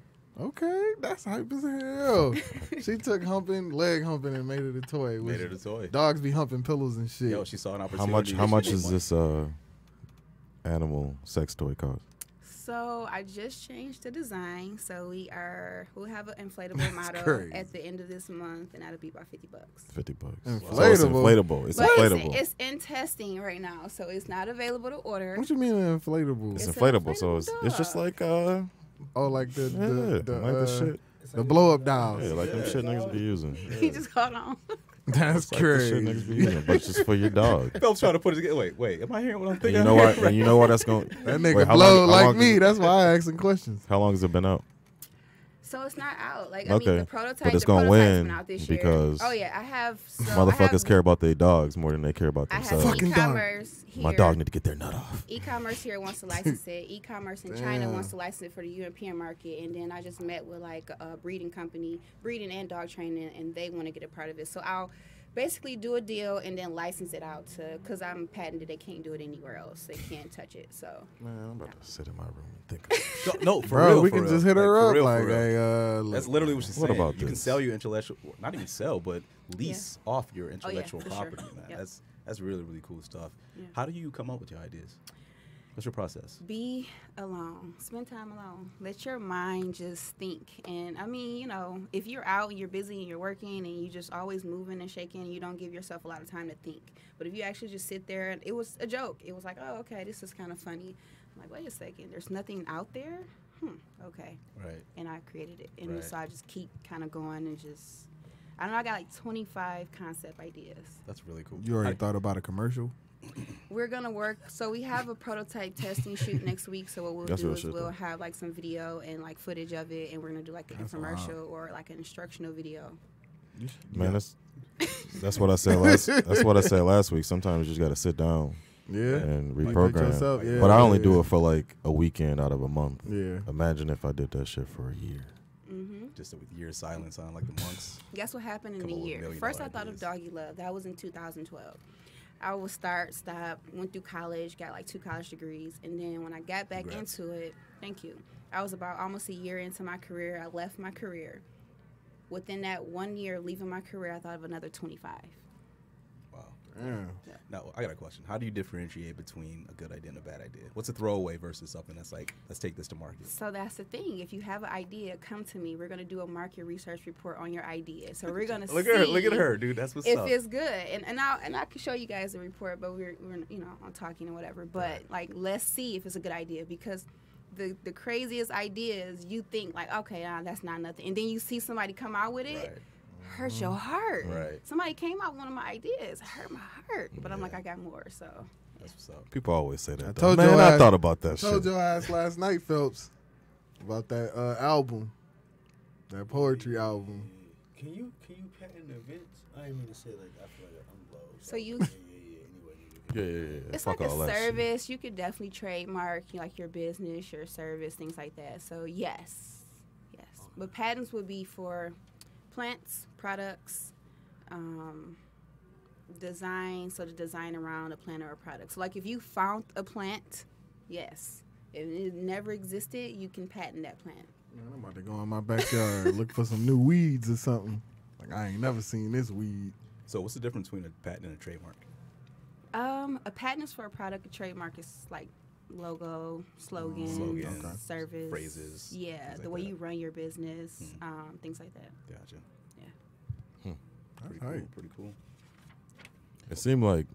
Okay, that's hype as hell. She took leg humping and made it a toy. Made it a toy. Dogs be humping pillows and shit. Yo, she saw an opportunity. How much She is made this animal sex toy cost? So I just changed the design. So we'll have an inflatable model crazy. at the end of this month, and that'll be about $50. $50. Inflatable? So it's inflatable. It's But inflatable. it's in testing right now, so it's not available to order. What you mean inflatable? It's It's an inflatable, so inflatable it's just dog. like Oh, like the shit. the blow up dolls. Yeah, like them shit niggas be using. He just caught on. That's It's like the shit crazy. niggas be using, but it's just for your dog. Phelps trying to put it together. Wait, am I hearing what I'm And thinking? you know what? And you know what that's going. That nigga Wait, how blow long- how like long me. is it- That's why I asking questions. How long has it been out? So it's not out. Like Okay. I mean, the prototype. But it's the gonna prototype's win been out this because year. Oh yeah, I have. So Motherfuckers care about their dogs more than they care about I have themselves. Fucking dog. e-commerce here. My dog need to get their nut off. E-commerce here wants to license it. E-commerce in China Damn. wants to license it for the European market. And then I just met with like a breeding company, breeding and dog training, and they want to get a part of it. So I'll basically do a deal and then license it out to, because I'm patented, they can't do it anywhere else. They can't touch it. So Man, I'm about to sit in my room and think. No, for Bro, real. we for can real. just hit her for up real, for like, real. hey, That's literally what she's What saying. about You can this? sell your intellectual, not even sell, but lease off your intellectual for sure. property, man. Yep. That's really, really cool stuff. Yeah. How do you come up with your ideas? What's your process? be alone. Spend time alone. Let your mind just think. And I mean, if you're out and you're busy and you're working and you just always moving and shaking, you don't give yourself a lot of time to think. But if you actually just sit there, and it was a joke. It was like, oh, okay, this is kind of funny. I'm like, wait a second, there's nothing out there? Okay. Right. And I created it. And Right. so I just keep kind of going and just, I don't know, I got like 25 concept ideas. That's really cool. You already thought about a commercial? We're gonna work. So we have a prototype testing shoot next week. So what we'll That's do real is shit, we'll though. have like some video and like footage of it, and we're gonna do like a commercial or like an instructional video. Man, that's what I said last. That's what I said last week. Sometimes you just got to sit down Yeah. and Like, reprogram. put yourself- yeah, but I only yeah, do yeah. it for like a weekend out of a month. Yeah. Imagine if I did that shit for a year. Mm-hmm. just with years silence on like the monks. Guess what happened in Come the up with year? $1 First, I million thought of ideas. Doggy Love. That was in 2012. I would stop, went through college, got like 2 college degrees, and then when I got back Congrats. into it, thank you. I was about almost a year into my career. I left my career. Within that 1 year of leaving my career, I thought of another 25. Wow. Damn. Now, I got a question. How do you differentiate between a good idea and a bad idea? What's a throwaway versus something that's like, let's take this to market? So that's the thing. If you have an idea, come to me. We're going to do a market research report on your idea. So we're going to see. Look at her, dude. That's what's if up. it's good. And I can show you guys the report, but we're on talking or whatever. But like, let's see if it's a good idea, because the craziest ideas, you think like, okay, that's not nothing, and then you see somebody come out with it. Right. Hurt your heart. Right. Somebody came out with one of my ideas, hurt my heart. But I'm like, I got more. So That's what's up. People always say that. I though. told Man, your I ass- thought about that Told shit. your ass last night, Phelps, about that album, that poetry album. Can you patent events? I didn't mean to say like I feel like I'm low. So you- Anyway. Yeah. it's Fuck like all a that shit. service. You could definitely trademark like your business, your service, things like that. So yes. But patents would be for plants, products, design. So the design around a plant or a product. So like if you found a plant, yes. If it never existed, you can patent that plant. Man, I'm about to go in my backyard look for some new weeds or something. Like I ain't never seen this weed. So what's the difference between a patent and a trademark? A patent is for a product. A trademark is like logo, slogan, Slogan, service, phrases, Yeah, things the like way that. you run your business, things like that. Gotcha. That's Pretty right. cool. Pretty cool. It seemed like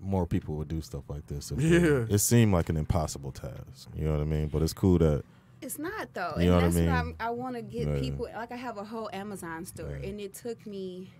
more people would do stuff like this. Yeah. It seemed like an impossible task. You know what I mean? But it's cool that It's not though, You know and what I that's mean? what I want to get Yeah. people. Like I have a whole Amazon store, Yeah. and it took me.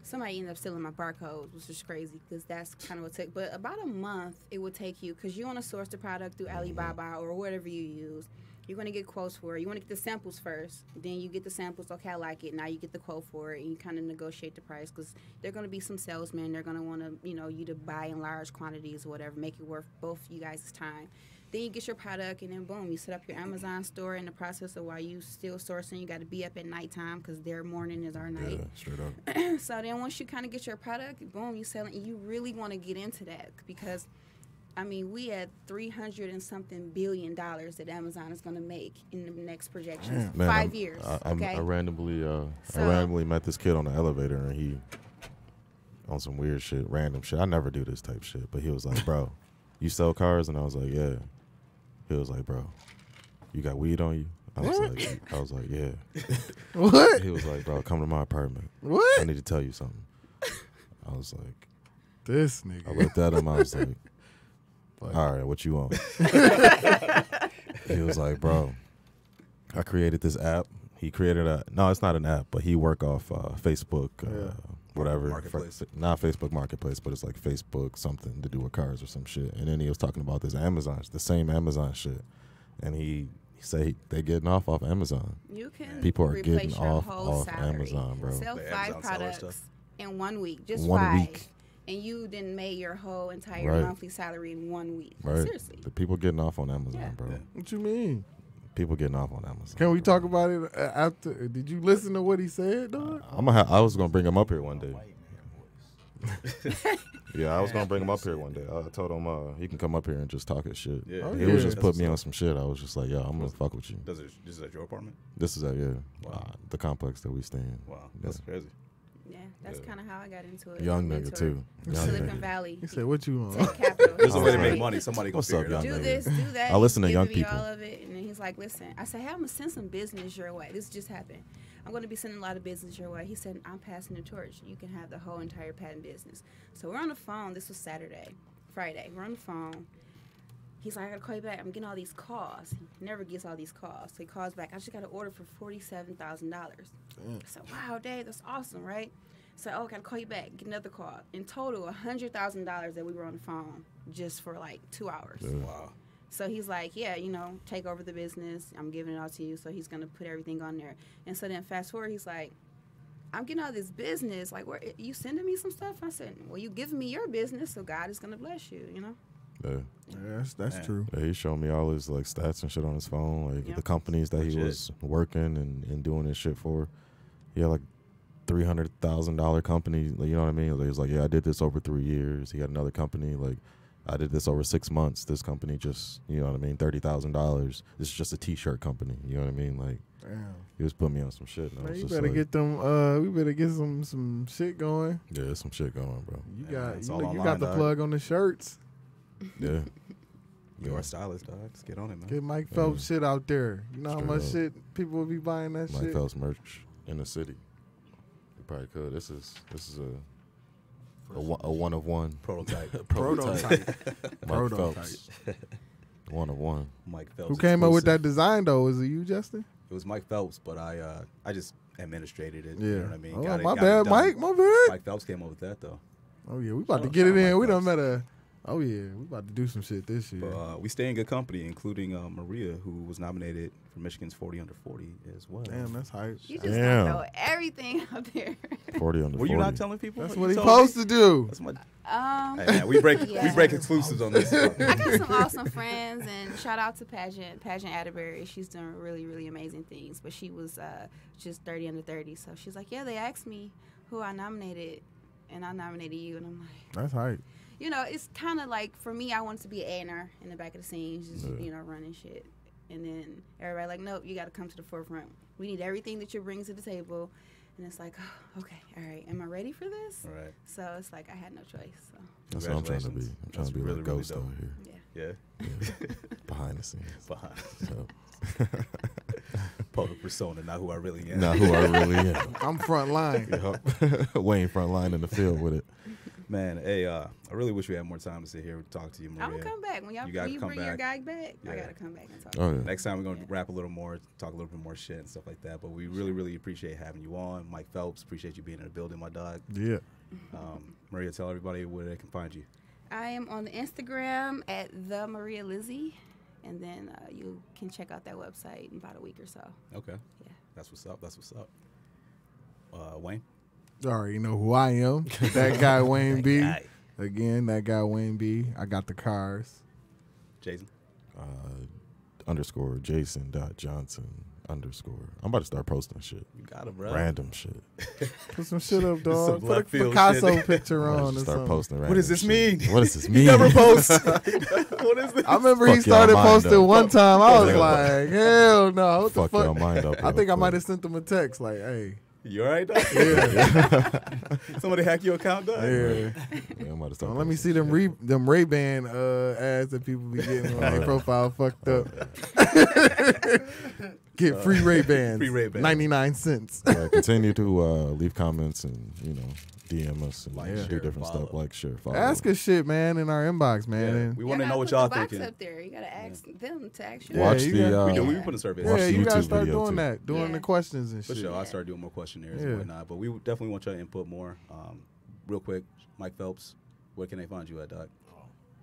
Somebody ended up stealing my barcodes, which is crazy because that's kind of what it took. But about a month it would take you, because you want to source the product through Alibaba or whatever you use. You're going to get quotes for it. You want to get the samples first. Then you get the samples. Okay, I like it. Now you get the quote for it, and you kind of negotiate the price, because they're going to be some salesmen. They're going to want to, you to buy in large quantities or whatever, make it worth both you guys' time. Then you get your product, and then boom, you set up your Amazon store. In the process of while you still sourcing, you got to be up at nighttime because their morning is our night. straight up. So then once you kind of get your product, boom, you sell it. And you really want to get into that, because we had $300 and something billion that Amazon is going to make in the next projections. Man, 5 years. I Okay. randomly met this kid on the elevator, and he on some weird shit, random shit. I never do this type shit, but he was like, "Bro, you sell cars?" And I was like, "Yeah." He was like, "Bro, you got weed on you?" I was like, "Yeah." What? He was like, "Bro, come to my apartment. I What? need to tell you something." I was like, This I nigga. looked at him. I was like, "All right, what you want?" He was like, "Bro, I created this app." He created no, it's not an app, but he work off Facebook, whatever. Marketplace. Not Facebook Marketplace, but it's like Facebook something to do with cars or some shit. And then he was talking about this Amazon, the same Amazon shit. And he said they getting off Amazon. You can People are replace getting your off whole salary. Amazon, bro. Sell The 5 Amazon seller products stuff. in 1 week. Just 1 5. week. And you didn't make your whole entire Right. monthly salary in 1 week. Right? Seriously. The people getting off on Amazon, Yeah. bro. Yeah. What you mean? People getting off on Amazon. Can we talk about it after? Did you listen to what he said, dog? I was gonna bring him up here one day. White man voice. Yeah, I was gonna bring him up here one day. I told him he can come up here and just talk his shit. Yeah. Oh, He was just That's putting me on what's some shit. I was just like, yo, I'm gonna fuck with you. This is at your apartment? This is Wow. the complex that we stay in. Wow, that's crazy. Yeah, that's Yeah. kind of how I got into it. Young Mentor. nigga too. Young Silicon nigga. Valley. He said, "What you Tech want?" capital. There's a way to He's make like, money. Somebody go What's figure up, it out. young Do nigga? this, do that. I listen to He's young giving me people. all of it, and then he's like, "Listen," I said, "Hey, I'm gonna send some business your way. This just happened. I'm going to be sending a lot of business your way." He said, "I'm passing the torch. You can have the whole entire patent business." So we're on the phone. This was Friday. We're on the phone. He's like, "I gotta call you back. I'm getting all these calls." He never gets all these calls. So he calls back. "I just got an order for $47,000. I said, "Wow, Dave, that's awesome, right?" So, "Oh, I gotta call you back." Get another call. In total, $100,000 that we were on the phone just for like 2 hours. Yeah. Wow. So he's like, "Yeah, take over the business. I'm giving it all to you." So he's going to put everything on there. And so then fast forward, he's like, "I'm getting all this business. Like, where you sending me some stuff?" I said, "Well, you giving me your business, so God is going to bless you, Yeah. Yeah, that's Man. true. Yeah, he showed me all his like stats and shit on his phone, like Yep. the companies that he Legit. was working and doing this shit for. He had like $300,000 company. Like, you know what I mean? Like, he was like, yeah, I did this over 3 years. He had another company like, I did this over 6 months. This company just, you know what I mean, $30,000. This is just a T-shirt company. You know what I mean? Like, Damn. he was putting me on some shit. And I Man, was you just better like, get them. We better get some shit going. yeah, there's some shit going, bro. You Yeah, got it's you, all you online, got the dog. plug on the shirts. Yeah. You're a stylist, dog. Let's get on it, man. Get Mike Phelps shit out there. You know how Straight much up. shit people will be buying that Mike shit. Phelps merch in the city. You probably could. This is a one of one. Prototype. Prototype. Mike Prototype. Phelps. One of one. Mike Phelps. Who came up with that exclusive. design though? Was it you, Justin? It was Mike Phelps, but I just administrated it. Yeah. You know what I mean? Oh, Got it- my got it bad, done. Mike. My bad. Mike Phelps came up with that though. Oh yeah, we about to Shout get out it in. Mike We done Phelps. met a. Oh yeah, we about to do some shit this year. But we stay in good company, including Maria, who was nominated for Michigan's 40 under 40 as well. Damn, that's hype. You just Damn. don't know everything out there. 40 under 40. Were you not telling people? That's you what he told supposed me? to do. That's my. Um, Hey, man, we break Yeah. exclusives on this. I got some awesome friends, and shout out to Pageant Atterbury. She's doing really, really amazing things. But she was just 30 under 30, so she's like, yeah, they asked me who I nominated, and I nominated you, and I'm like, That's hype. you know, it's kind of like for me, I wanted to be an A&R in the back of the scenes, just Yeah. you know, running shit, and then everybody like, nope, you got to come to the forefront. We need everything that you're bringing to the table, and it's like, oh, okay, all right, am I ready for this? All right. So it's like I had no choice. So That's what I'm trying to be. I'm trying That's to be really, like really Ghost dope. out here. yeah. Yeah. Yeah. Behind the scenes. Behind So. public persona, not who I really am. Not who I really am. I'm front line. Yup. Wayne front line in the field with it. Man, hey, I really wish we had more time to sit here and talk to you, Maria. I'm gonna come back when You gotta when you come bring your back. guy back. I Yeah. gotta come back and talk. Oh yeah. Next time we're gonna Yeah. rap a little more, talk a little bit more shit and stuff like that. But we really, really appreciate having you on, Mike Phelps. Appreciate you being in the building, my dog. Yeah. Maria, tell everybody where they can find you. I am on the Instagram at the Maria Lizzie, and then you can check out that website in about a week or so. Okay. Yeah. That's what's up. That's what's up. Wayne. You already know who I am. That guy Wayne B. Guy. Again, that guy Wayne B. I got the cars. Jason. _ Jason.Johnson _ I'm about to start posting shit. You got him, bro. Random shit. Put some shit up, Some dog. Put a Blackfield Picasso shit. picture I'm on about or to start something. posting random What does this shit. mean? What does this He mean? never posts. What is this? I remember he Fuck y'all started mind posting up. one time. I was Yeah. like, hell no. What the Fuck your fuck? mind up. I think I might have sent him a text like, hey, You all right, dog? yeah, Somebody hack your account, dog? yeah. Yeah, I'm about to start Let me posting see shit. them Ray-Ban ads that people be getting on their profile fucked up. Get free Ray-Bans. Free Ray-Bans. 99 cents. Yeah, continue to leave comments and DM us and Like, do share, different follow. stuff like share, follow. Ask us shit, man, in our inbox, man. Yeah. And We want to gotta know what put y'all the box thinking. up there. You gotta ask them to ask you. Yeah, Watch you the. got- We do. We Yeah. put a survey. Watch yeah, the you gotta YouTube start video, doing too. that, doing Yeah. the questions and For shit. sure. I'll start doing more questionnaires Yeah. and whatnot. But we would definitely want y'all to input more. Real quick, Mike Phelps, where can they find you at, dog?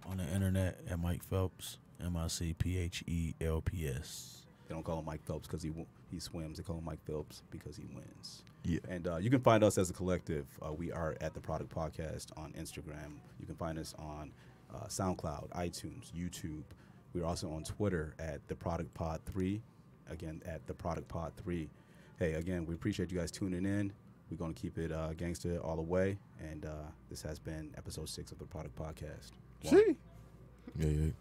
On the internet at Mike Phelps, MICPHELPS. They don't call him Mike Phelps because he swims. They call him Mike Phelps because he wins. Yeah. And you can find us as a collective. We are at The Product Podcast on Instagram. You can find us on SoundCloud, iTunes, YouTube. We're also on Twitter at The Product Pod 3. Again, at The Product Pod 3. Hey, again, we appreciate you guys tuning in. We're going to keep it gangster all the way. And this has been episode 6 of The Product Podcast. See? Yeah.